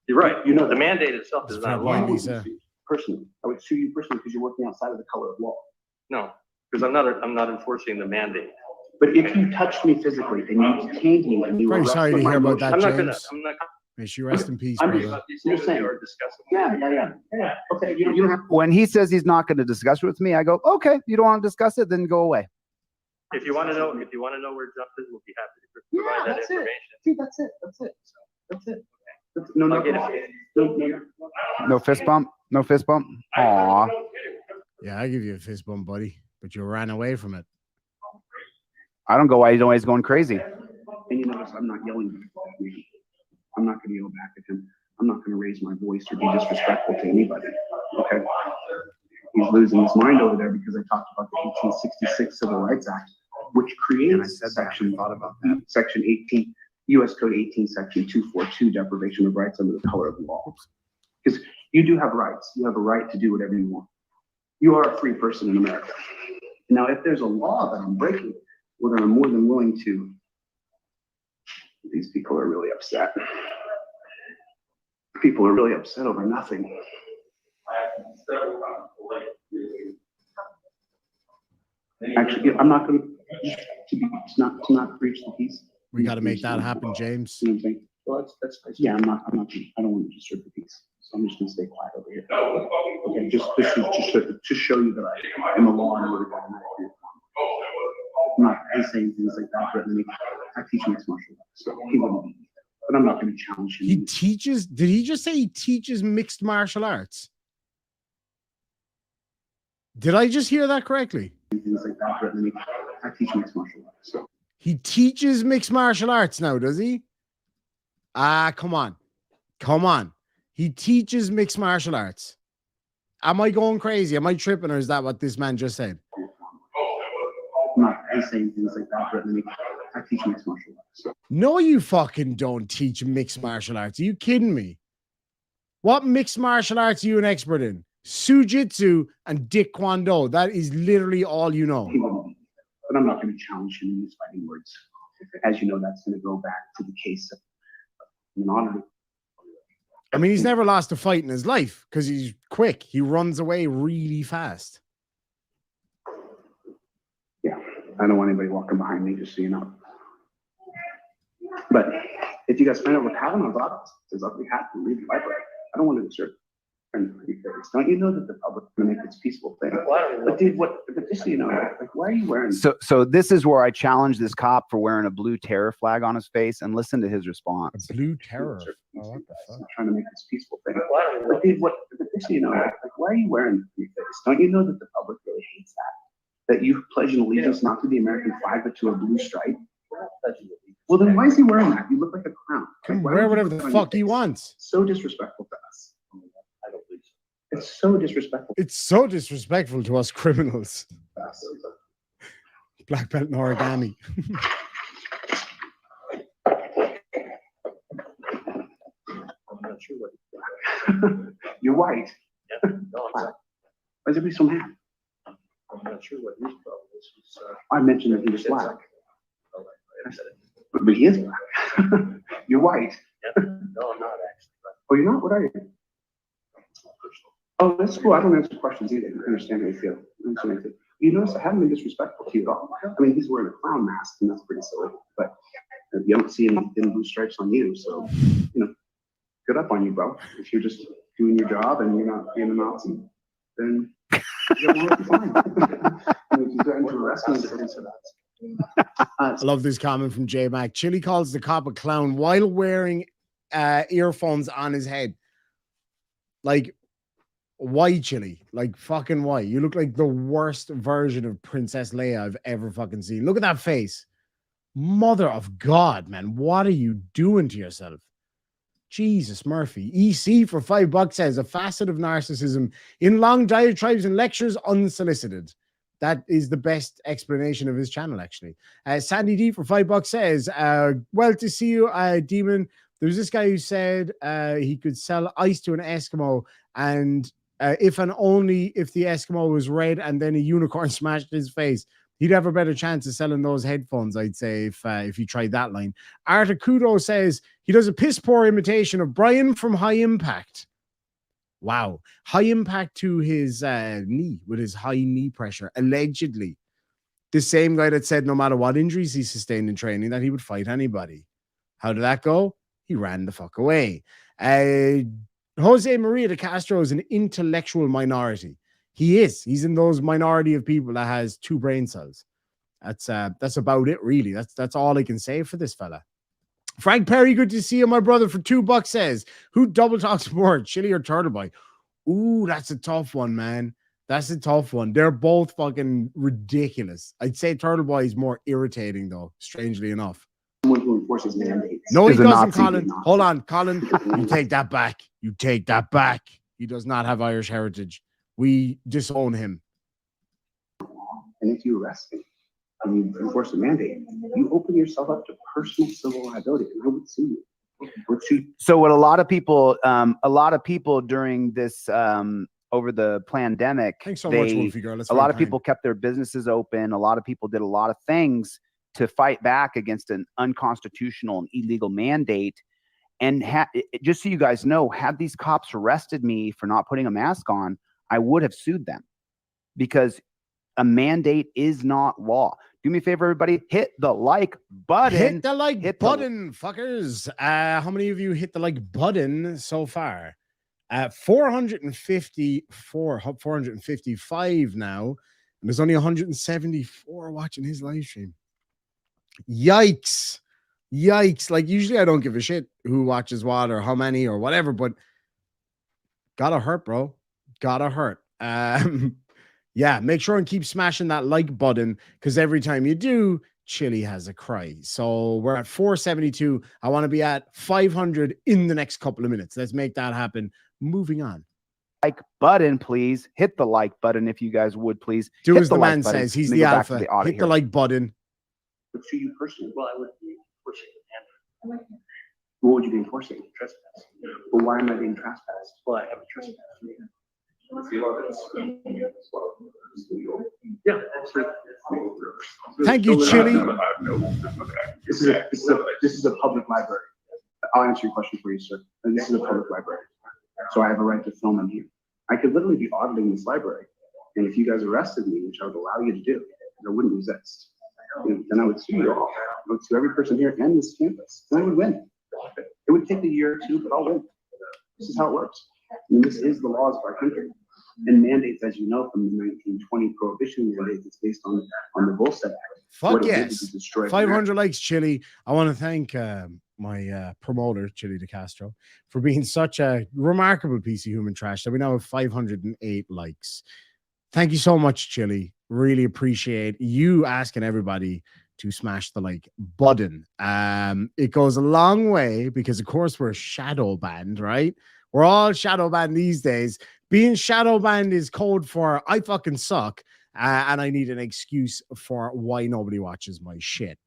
you're right. You know The that. mandate itself is It's not probably- law. I would Lisa. sue you personally. I would sue you personally because you're working outside of the color of law. No, because I'm not enforcing the mandate. But if you touched me physically and you detained me and you Very arrested sorry to my hear about motion- that, I'm not gonna, James. I'm not. May she rest in peace, I'm brother. You're saying- or discussing. Yeah. Okay, you don't have. When he says he's not going to discuss it with me, I go, okay, you don't want to discuss it, then go away. If you want to know where Jeff is, we'll be happy to Yeah, provide that that's it. information. See, that's it. No, I'll get it. No fist bump? No fist bump? Aw. Yeah, I give you a fist bump, buddy, but you ran away from it. I don't go why he's always going crazy. And you notice I'm not yelling at me. I'm not going to yell back at him. I'm not going to raise my voice or be disrespectful to anybody. Okay. He's losing his mind over there because I talked about the 1866 Civil Rights Act, which creates section 18, U.S. Code 18, section 242, deprivation of rights under the color of the law. Because you do have rights. You have a right to do whatever you want. You are a free person in America. Now, if there's a law that I'm breaking, well, then I'm more than willing to. These people are really upset. People are really upset over nothing. Actually, I'm not going to not breach the peace. We got to make that happen, James. You know what I'm saying? Well, that's nice. Yeah, I don't want to disturb the peace. So I'm just going to stay quiet over here. Okay, just show you that I am a law and order guy. I'm not saying things like that, but I teach mixed martial arts, so he wouldn't be. But I'm not going to challenge him. He teaches, did he just say he teaches mixed martial arts? Did I just hear that correctly? Things like that, but I teach mixed martial arts, so. He teaches mixed martial arts now, does he? Come on. Come on. He teaches mixed martial arts. Am I going crazy? Am I tripping, or is that what this man just said? I'm not saying things like that, but I teach mixed martial arts, so. No, you fucking don't teach mixed martial arts. Are you kidding me? What mixed martial arts are you an expert in? Sujitsu and Dick Kwon Do. That is literally all you know. He wouldn't be. But I'm not going to challenge him in his fighting words. As you know, that's going to go back to the case of an auditor. I mean, he's never lost a fight in his life because he's quick. He runs away really fast. Yeah, I don't want anybody walking behind me, just so you know. But if you guys find out what Kavanaugh's office is, ugly hat and leave the library. I don't want to disturb. Don't you know that the public is going to make this peaceful thing? But dude, but just so you know, like, why are you wearing? So this is where I challenge this cop for wearing a blue terror flag on his face, and listen to his response. A blue terror. Oh, what the fuck? I'm trying to make this peaceful thing. But dude, but just so you know, like, why are you wearing your face? Don't you know that the public really hates that? That you pledge an allegiance not to the American flag, but to a blue stripe? Well, then why is he wearing that? You look like a clown. Can Why wear would you whatever put the that on your fuck he face? wants. So disrespectful to us. I don't believe so. It's so disrespectful. It's so disrespectful to us criminals. To us. Black belt in origami. I'm not sure what. You're white. Yeah, no, I'm not. Why is everybody so mad? I'm not sure what his problem is. He's, I mentioned that he was said black, something. Oh, I said it. but he is black. You're white. Yeah. No, I'm not actually. But Oh, you're not? What are you? personal. Oh, that's cool. I don't answer questions either. I understand how you feel. I understand how you feel. You notice I haven't been disrespectful to you at all. I mean, he's wearing a clown mask, and that's pretty silly. But you don't see any thin blue stripes on you, so good up on you, bro. If you're just doing your job and you're not being a Nazi, then you're fine. If you threaten to arrest me, so that's. I love this comment from J Mac. Chili calls the cop a clown while wearing earphones on his head. Like, why, Chili? Like, fucking why? You look like the worst version of Princess Leia I've ever fucking seen. Look at that face. Mother of God, man. What are you doing to yourself? Jesus, Murphy. EC for $5 says a facet of narcissism in long diatribes and lectures unsolicited. That is the best explanation of his channel, actually. Sandy D for $5 says, well, to see you, Demon. There's this guy who said he could sell ice to an Eskimo, and if and only if the Eskimo was red and then a unicorn smashed his face, he'd have a better chance of selling those headphones, I'd say, if he tried that line. Artakudo says he does a piss poor imitation of Brian from High Impact. Wow. High Impact to his knee with his high knee pressure, allegedly. The same guy that said no matter what injuries he sustained in training that he would fight anybody. How did that go? He ran the fuck away. Jose Maria de Castro is an intellectual minority. He is. He's in those minority of people that has 2 brain cells. That's about it, really. That's all I can say for this fella. Frank Perry, good to see you, my brother, for $2 says, who double talks more, Chili or Turtle Boy? Ooh, that's a tough one, man. That's a tough one. They're both fucking ridiculous. I'd say Turtle Boy is more irritating, though, strangely enough. Someone who enforces mandates. No, he Is a doesn't, Nazi. Colin. Hold on, Colin. You take that back. You take that back. He does not have Irish heritage. We disown him. And if you arrest me and you enforce a mandate, you open yourself up to personal civil liability, and I would sue you. So what a lot of people during this over the pandemic, Thanks so much, Wolfie Girl. That's a lot of very people kept their businesses open. A lot of people did a lot of things to fight back against an unconstitutional and illegal mandate. And just so you guys know, had these cops arrested me for not putting a mask on, I would have sued them, because a mandate is not law. Do me a favor, everybody. Hit the like button. Hit the like button, fuckers. How many of you hit the like button so far? 455 now. And there's only 174 watching his live stream. Yikes. Yikes. Like, usually I don't give a shit who watches what or how many or whatever, but gotta hurt, bro. Gotta hurt. Yeah, make sure and keep smashing that like button, because every time you do, Chili has a cry. So we're at 472. I want to be at 500 in the next couple of minutes. Let's make that happen. Moving on. Like button, please. Hit the like button if you guys would, please. Do Hit as the like man button. says. He's Let me the go back alpha. to the audit Hit the here. like button. But to you personally, Well, I would be pushing the hand. what would you be enforcing? Trespass. But why am I being trespassed? Well, I have a trespass. Yeah, absolutely. Thank you, Chili. This is a public library. I'll answer your question for you, sir. And this is a public library, so I have a right to film in here. I could literally be auditing this library, and if you guys arrested me, which I would allow you to do, I wouldn't resist. Then I would sue you all. I would sue every person here and this campus. And I would win. It would take a year or two, but I'll win. This is how it works. And this is the laws of our country. And mandates, as you know, from the 1920 prohibition mandates, it's based on the Volstead Act. Fuck What it did yes. was it destroyed 500 likes, Chili. I want to thank my promoter, Chili de Castro, for being such a remarkable piece of human trash that we now have 508 likes. Thank you so much, Chili. Really appreciate you asking everybody to smash the like button. It goes a long way because, of course, we're shadow banned, right? We're all shadow banned these days. Being shadow banned is code for I fucking suck, and I need an excuse for why nobody watches my shit.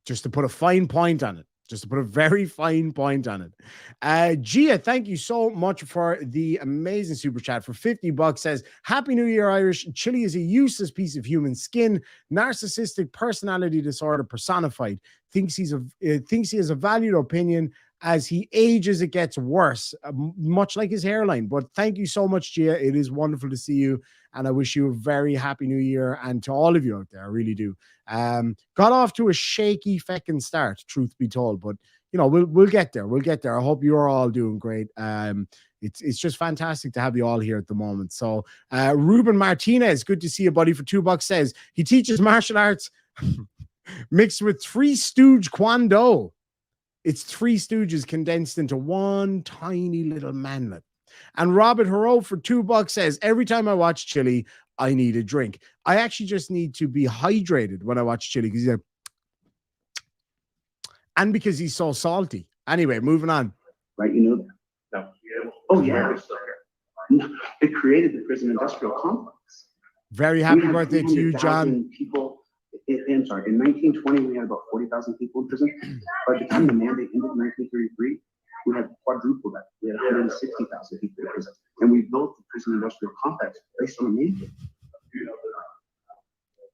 Just to put a fine point on it. Just to put a very fine point on it. Gia, thank you so much for the amazing super chat for $50. Says, Happy New Year, Irish. Chile is a useless piece of human skin, narcissistic personality disorder personified. Thinks he has a valued opinion. As he ages, it gets worse, much like his hairline. But thank you so much, Gia. It is wonderful to see you. And I wish you a very happy new year. And to all of you out there, I really do. Got off to a shaky feckin' start, truth be told. But, you know, we'll get there. We'll get there. I hope you're all doing great. It's just fantastic to have you all here at the moment. So Ruben Martinez, good to see you, buddy, for $2, says he teaches martial arts mixed with Three Stooge Kwando. It's Three Stooges condensed into one tiny little manlet. And Robert Hero for $2 says, every time I watch Chile, I need a drink. I actually just need to be hydrated when I watch Chile because he's like, and because he's so salty. Anyway, moving on. Right, you know that. No. Oh, yeah. It created the prison industrial complex. Very happy birthday to you, John. People, I'm sorry, in 1920, we had about 40,000 people in prison. By the time the mandate ended in 1933, we had quadrupled that. We had 160,000 people in prison. And we built the prison industrial complex based on a mandate.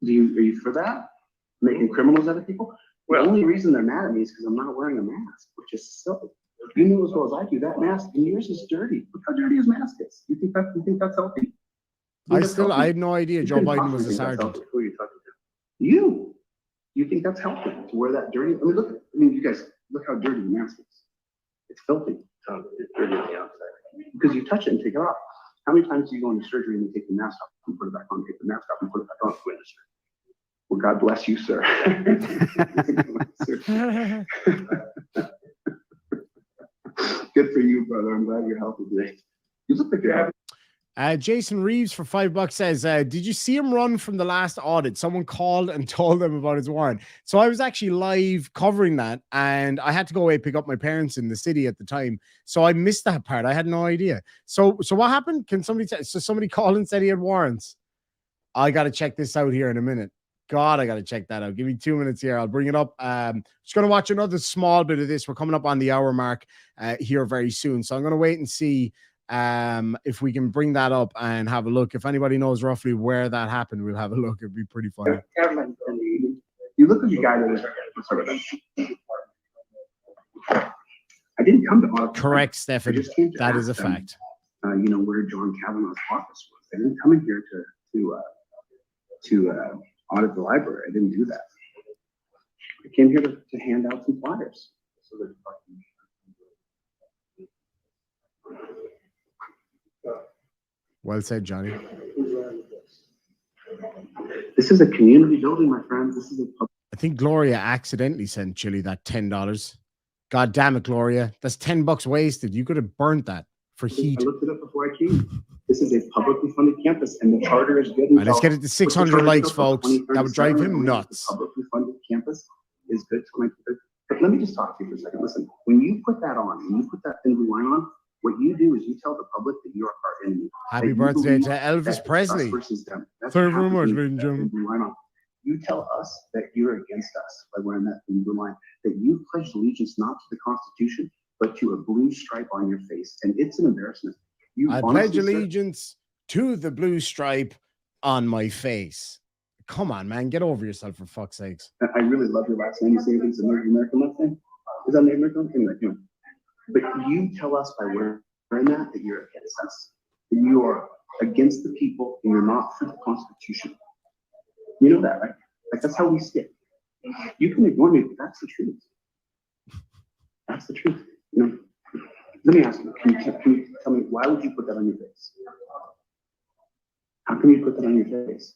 Are you for that? Making criminals out of people? Well, the only reason they're mad at me is because I'm not wearing a mask, which is silly. You know as well as I do, that mask in yours is dirty. Look how dirty his mask is. You think that's healthy? I had no idea Joe Biden was a sergeant. Who are you talking to? You think that's healthy to wear that dirty? I mean, you guys, look how dirty the mask is. It's filthy. It's dirty on the outside. Because you touch it and take it off. How many times do you go into surgery and you take the mask off and put it back on, take the mask off and put it back on? Well, God bless you, sir. Good for you, brother. I'm glad you're healthy today. You look like you're having. Jason Reeves for $5 says, did you see him run from the last audit? Someone called and told them about his warrant. So I was actually live covering that, and I had to go away pick up my parents in the city at the time. So I missed that part. I had no idea. So what happened? Can somebody so somebody called and said he had warrants? I got to check this out here in a minute. God, I got to check that out. Give me 2 minutes here. I'll bring it up. Just going to watch another small bit of this. We're coming up on the hour mark here very soon. So I'm going to wait and see if we can bring that up and have a look. If anybody knows roughly where that happened, we'll have a look. It'd be pretty funny. You look like a guy that is. I didn't come to audit. Correct, Stefan. That is a fact. Where John Kavanaugh's office was. I didn't come in here to audit the library. I didn't do that. I came here to hand out some flyers. Well said, Johnny. This is a community building, my friends. This is a public. I think Gloria accidentally sent Chile that $10. God damn it, Gloria. That's $10 wasted. You could have burnt that for heat. I looked it up before I came. This is a publicly funded campus, and the charter is good. Let's get it to 600 likes, folks. That would drive him nuts. The publicly funded campus is good to my. But let me just talk to you for a second. Listen, when you put that on, when you put that thin blue line on, what you do is you tell the public that you are our enemy. Happy birthday to Elvis Presley. Thank you very much, ladies and gentlemen. You tell us that you're against us by wearing that thin blue line, that you pledged allegiance not to the Constitution, but to a blue stripe on your face. And it's an embarrassment. I pledge allegiance to the blue stripe on my face. Come on, man. Get over yourself, for fuck's sakes. I really love your last name. You say it's an American last name? Is that an American? Anyway, but you tell us by wearing that you're against us. That you are against the people and you're not for the Constitution. You know that, right? Like, that's how we stick. You can ignore me, but that's the truth. That's the truth. Let me ask you, can you tell me, why would you put that on your face? How come you put that on your face?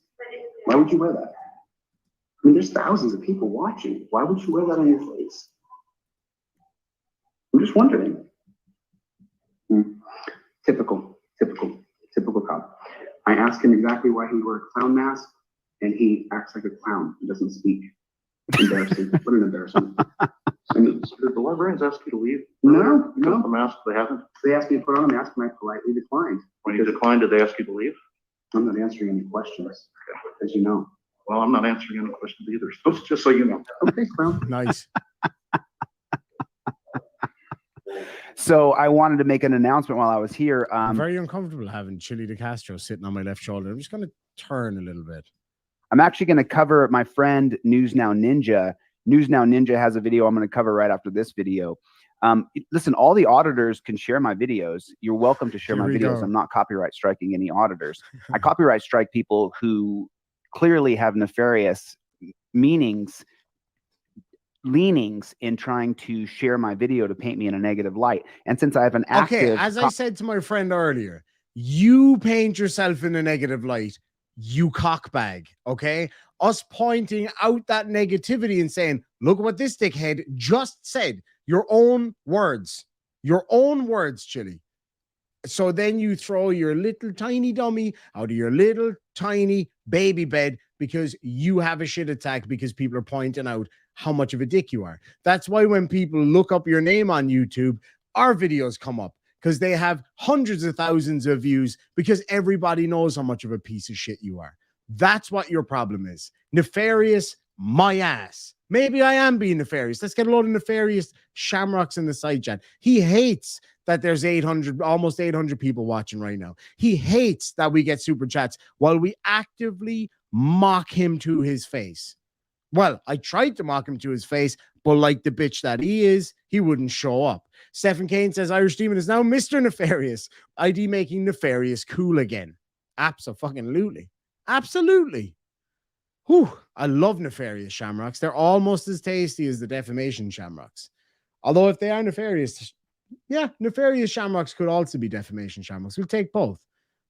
Why would you wear that? I mean, there's thousands of people watching. Why would you wear that on your face? I'm just wondering. Typical cop. I asked him exactly why he wore a clown mask, and he acts like a clown. He doesn't speak. Embarrassing. What an embarrassment. Did the librarians ask you to leave? No, Put no. the mask, they haven't? They asked me to put on a mask, and I politely declined. When you declined, did they ask you to leave? I'm not answering any questions, as you know. Well, I'm not answering any questions either, so just so you know. Okay, clown. Nice. So I wanted to make an announcement while I was here. I'm very uncomfortable having Chili De Castro sitting on my left shoulder. I'm just going to turn a little bit. I'm actually going to cover my friend News Now Ninja. News Now Ninja has a video I'm going to cover right after this video. Listen, all the auditors can share my videos. You're welcome to share my videos. Go. I'm not copyright striking any auditors. I copyright strike people who clearly have nefarious leanings in trying to share my video to paint me in a negative light. And since I have an active... Okay, as I said to my friend earlier, you paint yourself in a negative light, you cockbag, okay? Us pointing out that negativity and saying, look what this dickhead just said. Your own words, Chili. So then you throw your little tiny dummy out of your little tiny baby bed because you have a shit attack because people are pointing out how much of a dick you are. That's why when people look up your name on YouTube, our videos come up because they have hundreds of thousands of views because everybody knows how much of a piece of shit you are. That's what your problem is. Nefarious, my ass. Maybe I am being nefarious. Let's get a load of nefarious shamrocks in the side chat. He hates that there's almost 800 people watching right now. He hates that we get super chats while we actively mock him to his face. Well, I tried to mock him to his face, but like the bitch that he is, he wouldn't show up. Stephen Kane says Irish Demon is now Mr. Nefarious. ID making nefarious cool again. Absolutely. Absolutely. Whew, I love nefarious shamrocks. They're almost as tasty as the defamation shamrocks. Although if they are nefarious, yeah, nefarious shamrocks could also be defamation shamrocks. We'll take both.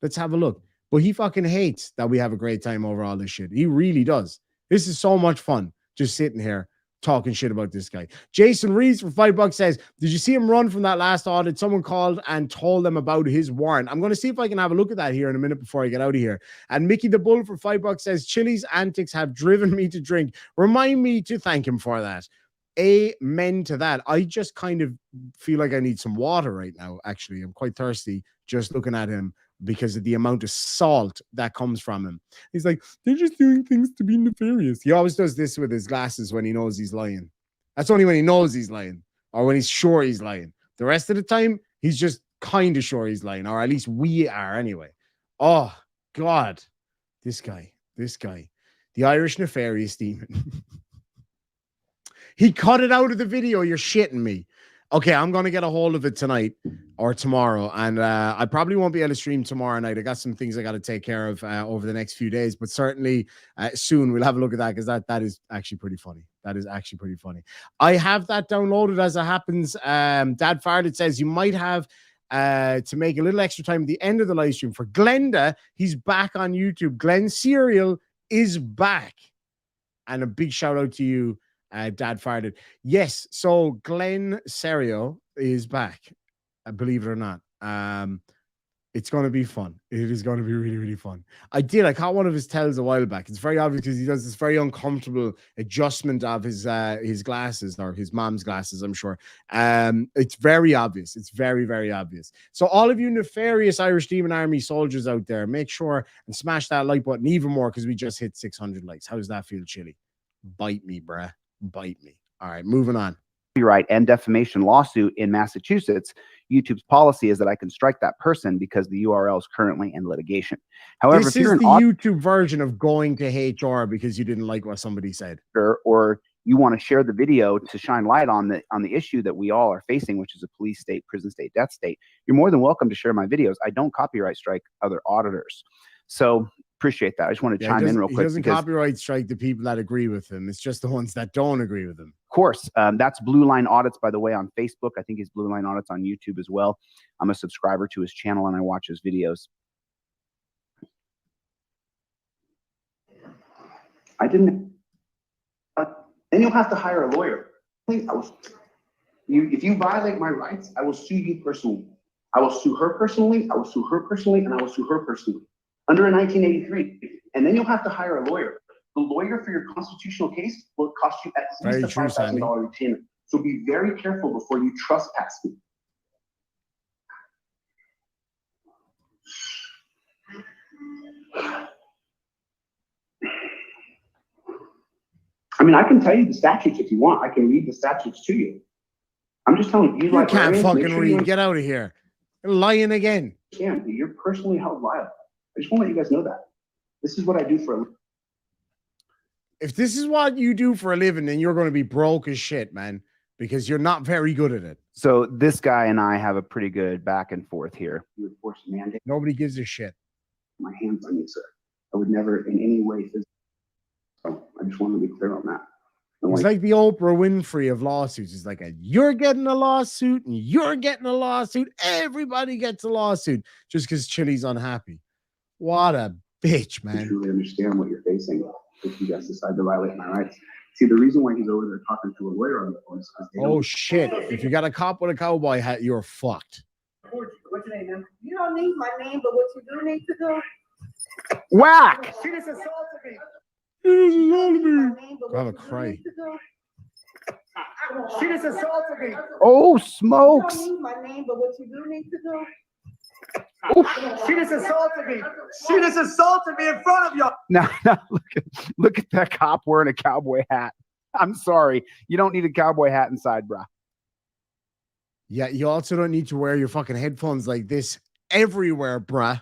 Let's have a look. But he fucking hates that we have a great time over all this shit. He really does. This is so much fun just sitting here talking shit about this guy. Jason Reeves for $5 says, did you see him run from that last audit? Someone called and told them about his warrant. I'm going to see if I can have a look at that here in a minute before I get out of here. And Mickey the Bull for $5 says, Chili's antics have driven me to drink. Remind me to thank him for that. Amen to that. I just kind of feel like I need some water right now, actually. I'm quite thirsty just looking at him because of the amount of salt that comes from him. He's like, they're just doing things to be nefarious. He always does this with his glasses when he knows he's lying. That's only when he knows he's lying or when he's sure he's lying. The rest of the time, he's just kind of sure he's lying, or at least we are anyway. Oh, God. This guy, the Irish nefarious demon. He cut it out of the video. You're shitting me. Okay, I'm going to get a hold of it tonight or tomorrow, and I probably won't be able to stream tomorrow night. I got some things I got to take care of over the next few days, but certainly soon we'll have a look at that because that is actually pretty funny. That is actually pretty funny. I have that downloaded as it happens. Dad Farted says you might have to make a little extra time at the end of the live stream for Glenda. He's back on YouTube. Glenn Serial is back, and a big shout out to you. Dad Farted. Yes, so Glenn Serio is back. Believe it or not. It's going to be fun. It is going to be really, really fun. I caught one of his tells a while back. It's very obvious because he does this very uncomfortable adjustment of his glasses, or his mom's glasses, I'm sure. It's very obvious. It's very, very obvious. So all of you nefarious Irish Demon Army soldiers out there, make sure and smash that like button even more because we just hit 600 likes. How does that feel, Chili? Bite me, bruh. Bite me. All right, moving on. Copyright and defamation lawsuit in Massachusetts, YouTube's policy is that I can strike that person because the URL is currently in litigation. However, this if you're is the YouTube version of going to HR because you didn't like what somebody said, or you want to share the video to shine light on the issue that we all are facing, which is a police state, prison state, death state, you're more than welcome to share my videos. I don't copyright strike other auditors. So appreciate that. I just want to chime in real quick. He doesn't copyright strike the people that agree with him. It's just the ones that don't agree with him. Of course. That's Blue Line Audits, by the way, on Facebook. I think he's Blue Line Audits on YouTube as well. I'm a subscriber to his channel and I watch his videos. I didn't. Then you'll have to hire a lawyer. If you violate my rights, I will sue you personally. I will sue her personally. I will sue her personally, and I will sue her personally under a 1983. And then you'll have to hire a lawyer. The lawyer for your constitutional case will cost you at Very least a true, Sandy. $5,000 retainer. So be very careful before you trespass me. I mean, I can tell you the statutes if you want. I can read the statutes to you. I'm just telling you, You can't librarians, fucking make sure read. you Get out of here. You're lying again. understand that you're personally held liable. I just want to let you guys know that. This is what I do for a living. If this is what you do for a living, then you're going to be broke as shit, man, because you're not very good at it. So this guy and I have a pretty good back and forth here. You would force a mandate. Nobody gives a shit. My hands on you, sir. I would never in any way physically. So I just want to be clear on that. And It's like the Oprah Winfrey of lawsuits. It's like you're getting a lawsuit and you're getting a lawsuit. Everybody gets a lawsuit just because Chile's unhappy. What a bitch, I man. truly understand what you're facing if you guys decide to violate my rights. See, the reason why he's over there talking to a lawyer on the phone is because they Oh shit. If you got a cop with a cowboy hat, you're fucked. What's your name, man? You don't need my name, but what you do need to do. Whack! She just assaulted me. Go have a cry. She just assaulted me. Oh, You smokes! don't need my name, but what you do need to do. Oh. She just assaulted me. She just assaulted me in front of y'all. Now look at that cop wearing a cowboy hat. I'm sorry. You don't need a cowboy hat inside, bruh. Yeah, you also don't need to wear your fucking headphones like this everywhere, bruh.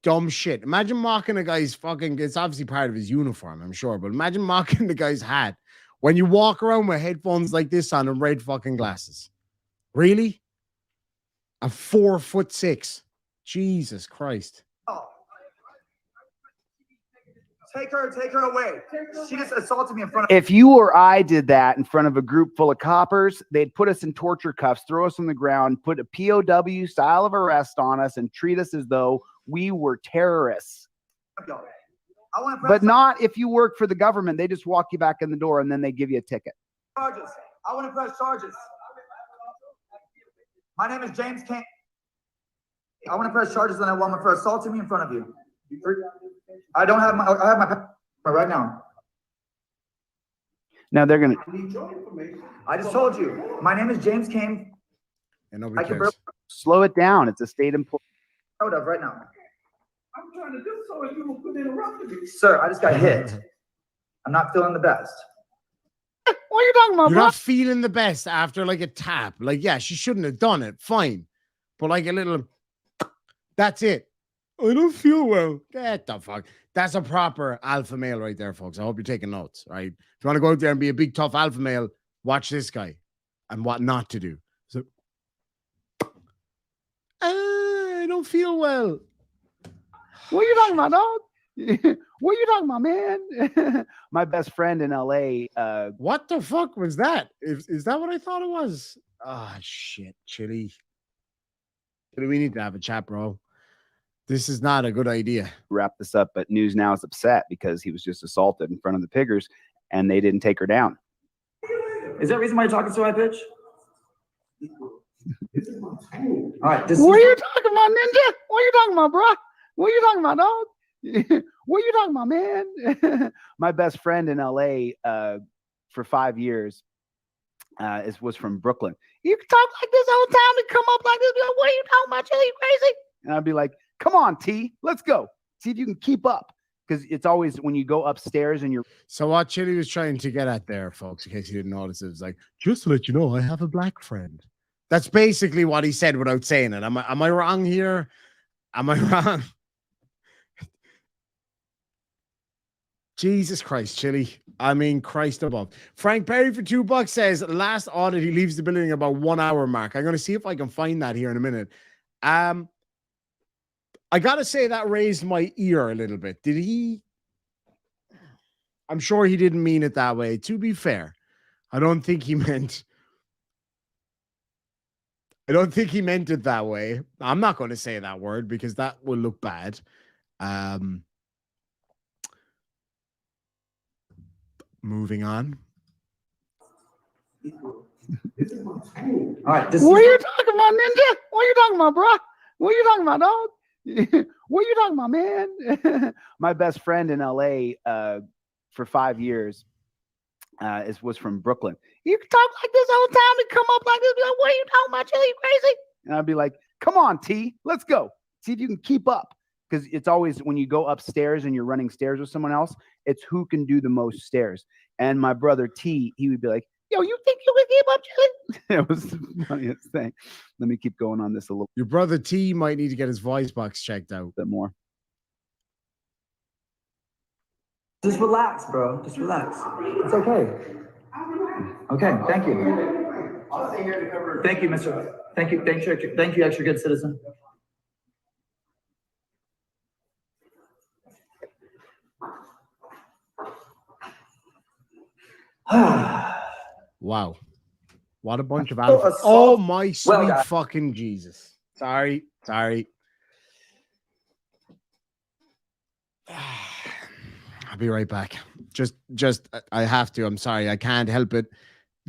Dumb shit. Imagine mocking a guy's fucking, it's obviously part of his uniform, I'm sure, but imagine mocking the guy's hat when you walk around with headphones like this on and red fucking glasses. Really? A 4'6". Jesus Christ. Oh. Take her away. She just assaulted me in front of. If you or I did that in front of a group full of coppers, they'd put us in torture cuffs, throw us on the ground, put a POW style of arrest on us, and treat us as though we were terrorists. But not if you work for the government. They just walk you back in the door and then they give you a ticket. Charges. I want to press charges. My name is James King. I want to press charges on that woman for assaulting me in front of you. I have my right now. Now they're gonna. I just told you. My name is James King. And nobody cares. Slow it down. It's a state employee. Out of right now. I'm trying to do so and you could interrupt me. Sir, I just got hit. I'm not feeling the best. What are you talking about, You're bro? not feeling the best after like a tap. Like, yeah, she shouldn't have done it. Fine. But like a little, that's it. I don't feel well. Get the fuck. That's a proper alpha male right there, folks. I hope you're taking notes, right? If you want to go out there and be a big, tough alpha male, watch this guy and what not to do. So, I don't feel well. What are you talking about, dog? What are you talking about, man? My best friend in LA. What the fuck was that? Is that what I thought it was? Ah, shit, Chili. We need to have a chat, bro. This is not a good idea. Wrap this up, but News Now is upset because he was just assaulted in front of the Piggers and they didn't take her down. Is that reason why you're talking so high pitch? All right. What are you talking about, Ninja? What are you talking about, bro? What are you talking about, dog? What are you talking about, man? My best friend in LA for 5 years was from Brooklyn. You can talk like this all the time and come up like this. Like, what are you talking about? You crazy? And I'd be like, come on, T, let's go. See if you can keep up. Because it's always when you go upstairs and you're. So what Chili was trying to get at there, folks, in case you didn't notice, it was like, just to let you know, I have a black friend. That's basically what he said without saying it. Am I wrong here? Am I wrong? Jesus Christ, Chili. I mean, Christ above. Frank Perry for $2 says, last audit, he leaves the building about 1 hour mark. I'm going to see if I can find that here in a minute. I got to say that raised my ear a little bit. Did he? I'm sure he didn't mean it that way. To be fair, I don't think he meant it that way. I'm not going to say that word because that will look bad. Moving on. All right. What are you talking about, Ninja? What are you talking about, bro? What are you talking about, dog? What are you talking about, man? My best friend in LA for 5 years. Was from Brooklyn. You can talk like this all the time and come up like this. Be like, what are you talking about, Chile? You crazy? And I'd be like, come on, T, let's go. See if you can keep up. Because it's always when you go upstairs and you're running stairs with someone else, it's who can do the most stairs. And my brother T, he would be like, yo, you think you can keep up, Chile? It was the funniest thing. Let me keep going on this a little Your brother T might need to get his voice box checked out. bit more. Just relax, bro. Just relax. It's okay. Okay, thank you. Thank you, Mr. Thank you, extra good citizen. Wow. What a bunch of alpha. Oh, my sweet fucking Jesus. Sorry. I'll be right back. Just, I have to. I'm sorry. I can't help it.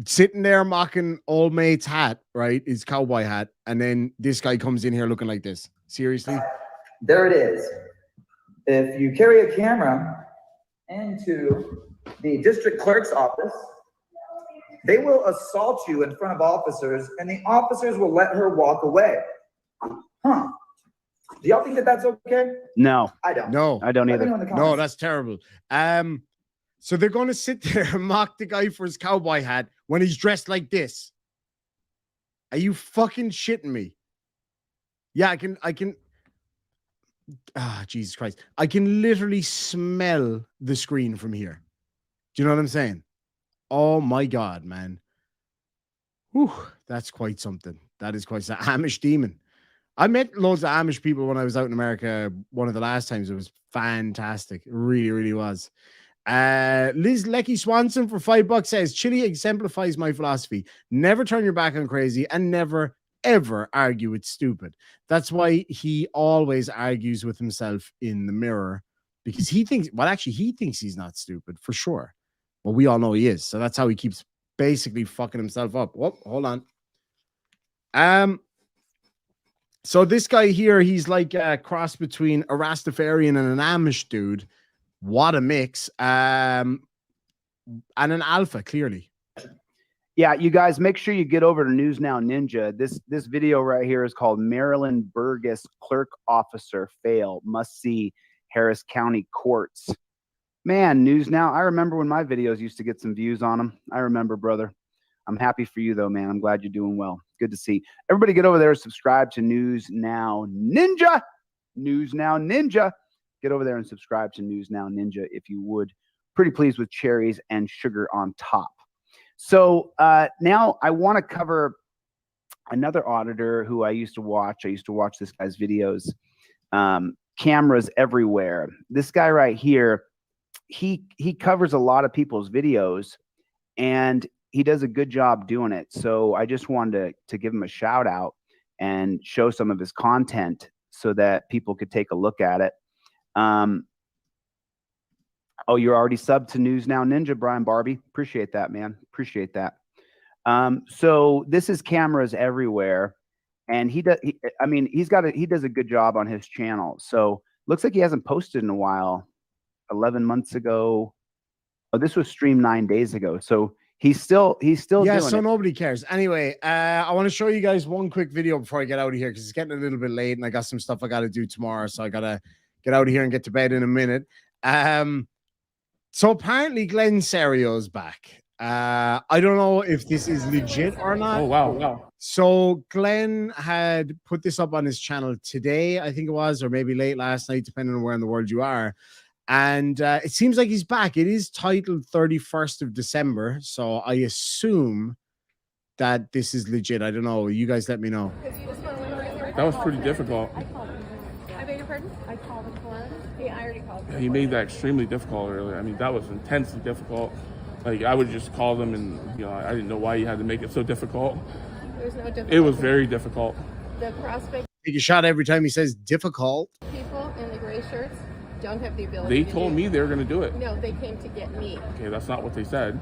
Sitting there mocking old mate's hat, right? His cowboy hat. And then this guy comes in here looking like this. Seriously? There it is. If you carry a camera into the district clerk's office, they will assault you in front of officers, and the officers will let her walk away. Huh. Do y'all think that that's okay? No. I don't. No. I don't either. No, that's terrible. So they're going to sit there and mock the guy for his cowboy hat when he's dressed like this. Are you fucking shitting me? Yeah, I can. Jesus Christ. I can literally smell the screen from here. Do you know what I'm saying? Oh my God, man. Whew, that's quite something. That is quite something. Amish demon. I met loads of Amish people when I was out in America. One of the last times. It was fantastic. It really, really was. Liz Lecky Swanson for $5 says, Chile exemplifies my philosophy. Never turn your back on crazy and never, ever argue with stupid. That's why he always argues with himself in the mirror, because he thinks, well, actually, he thinks he's not stupid for sure. Well, we all know he is. So that's how he keeps basically fucking himself up. Whoop, hold on. So this guy here, he's like a cross between a Rastafarian and an Amish dude. What a mix. And an alpha, clearly. Yeah, you guys, make sure you get over to News Now Ninja. This video right here is called Maryland Burgess Clerk Officer Fail. Must see Harris County Courts. Man, News Now. I remember when my videos used to get some views on them. I remember, brother. I'm happy for you, though, man. I'm glad you're doing well. Good to see. Everybody get over there and subscribe to News Now Ninja. News Now Ninja. Get over there and subscribe to News Now Ninja if you would. Pretty pleased with cherries and sugar on top. So now I want to cover another auditor who I used to watch. I used to watch this guy's videos. Cameras everywhere. This guy right here, he covers a lot of people's videos, and he does a good job doing it. So I just wanted to give him a shout out and show some of his content so that people could take a look at it. Oh, you're already subbed to News Now Ninja, Brian Barbie. Appreciate that, man. Appreciate that. So this is cameras everywhere, and he does a good job on his channel. So looks like he hasn't posted in a while. 11 months ago. Oh, this was streamed 9 days ago. So he's still yeah, doing so it. Nobody cares. Anyway, I want to show you guys one quick video before I get out of here, because it's getting a little bit late and I got some stuff I got to do tomorrow. So I got to get out of here and get to bed in a minute. So apparently Glenn Serio's back. I don't know if this is legit or not. Oh, wow. So Glenn had put this up on his channel today, I think it was, or maybe late last night, depending on where in the world you are. And it seems like he's back. It is titled 31st of December. So I assume that this is legit. I don't know. You guys let me know. That was pretty difficult. I beg your pardon? I called him for him. Yeah, I already called him. He made that extremely difficult earlier. I mean, that was intensely difficult. Like, I would just call them and, I didn't know why you had to make it so difficult. There's no difficult. It was very difficult. The prospect Take a shot every time he says difficult. people in the gray shirts don't have the ability They told me they were going to do it. No, they came to get me. Okay, that's not what they said.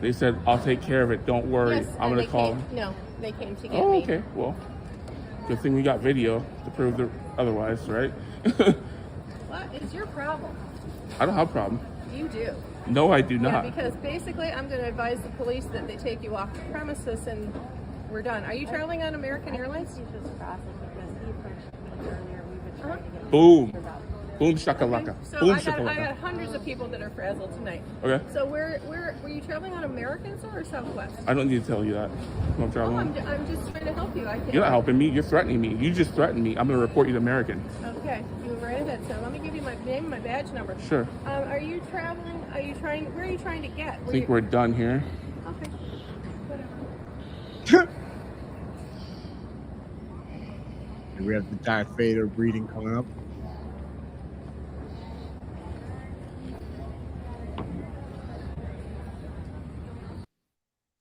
They said, I'll take care of it. Don't worry. Yes, I'm going to call them. No, they came to get Oh, me. okay. Well, good thing we got video to prove otherwise, right? What is your problem? I don't have a problem. You do. No, I do Yeah, not. because basically I'm going to advise the police that they take you off the premises and we're done. Are you traveling on American Airlines? Boom. Boom shakalaka. So Boom I got shakalaka. hundreds of people that are frazzled tonight. Okay. So where were you traveling on American or Southwest? I don't need to tell you that. I'm Oh, traveling. I'm just trying to help you. I can't. You're not helping me. You're threatening me. You just threatened me. I'm going to report you to American. Okay, you move right ahead. So let me give you my name and my badge number. Sure. Are you traveling? Where are you trying to get? I think we're done here. Okay. Whatever. We have the Darth Vader breeding coming up.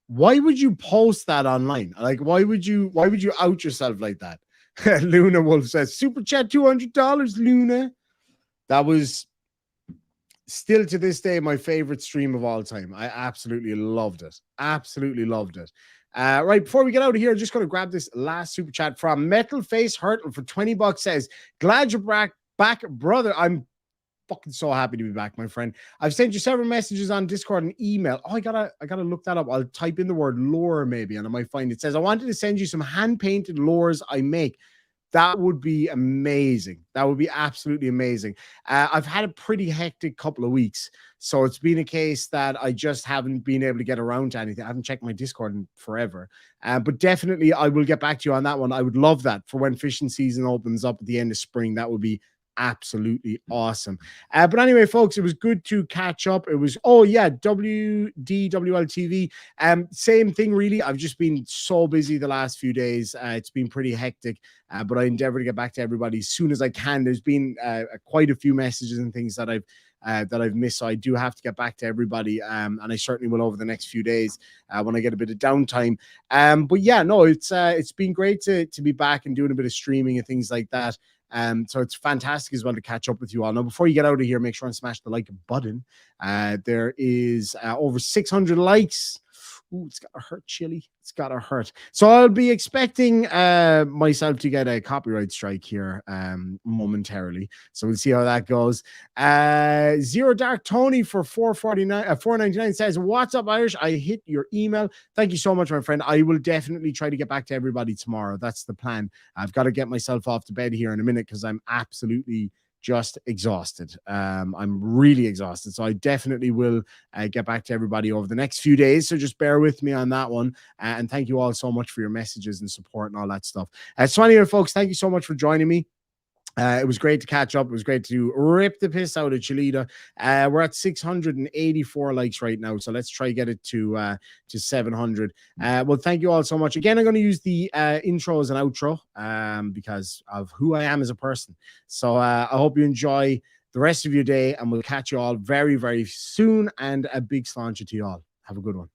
Why would you post that online? Like, why would you out yourself like that? Luna Wolf says, super chat $200, Luna. That was still to this day my favorite stream of all time. I absolutely loved it. Absolutely loved it. Right, before we get out of here, I'm just going to grab this last super chat from Metal Face Hurtle for $20. Says, glad you're back, brother. I'm fucking so happy to be back, my friend. I've sent you several messages on Discord and email. Oh, I gotta look that up. I'll type in the word lore maybe, and I might find it. It says, I wanted to send you some hand-painted lures I make. That would be amazing. That would be absolutely amazing. I've had a pretty hectic couple of weeks, so it's been a case that I just haven't been able to get around to anything. I haven't checked my Discord in forever, but definitely I will get back to you on that one. I would love that for when fishing season opens up at the end of spring. That would be absolutely awesome. But anyway, folks, it was good to catch up. It was, oh yeah, WDWL TV. Same thing, really. I've just been so busy the last few days. It's been pretty hectic, but I endeavor to get back to everybody as soon as I can. There's been quite a few messages and things that I've missed, so I do have to get back to everybody, and I certainly will over the next few days when I get a bit of downtime. But yeah, no, it's been great to be back and doing a bit of streaming and things like that. So it's fantastic as well to catch up with you all. Now, before you get out of here, make sure and smash the like button. There is over 600 likes. Ooh, it's gotta hurt, Chili. It's gotta hurt. So I'll be expecting myself to get a copyright strike here momentarily. So we'll see how that goes. Zero Dark Tony for $4.99 says, what's up, Irish? I hit your email. Thank you so much, my friend. I will definitely try to get back to everybody tomorrow. That's the plan. I've got to get myself off to bed here in a minute because I'm absolutely just exhausted. I'm really exhausted. So I definitely will get back to everybody over the next few days. So just bear with me on that one. And thank you all so much for your messages and support and all that stuff. So anyway, folks, thank you so much for joining me. It was great to catch up. It was great to rip the piss out of Chilita. We're at 684 likes right now, so let's try to get it to 700. Well, thank you all so much. Again, I'm going to use the intro as an outro because of who I am as a person. So I hope you enjoy the rest of your day, and we'll catch you all very, very soon. And a big sláinte to you all. Have a good one.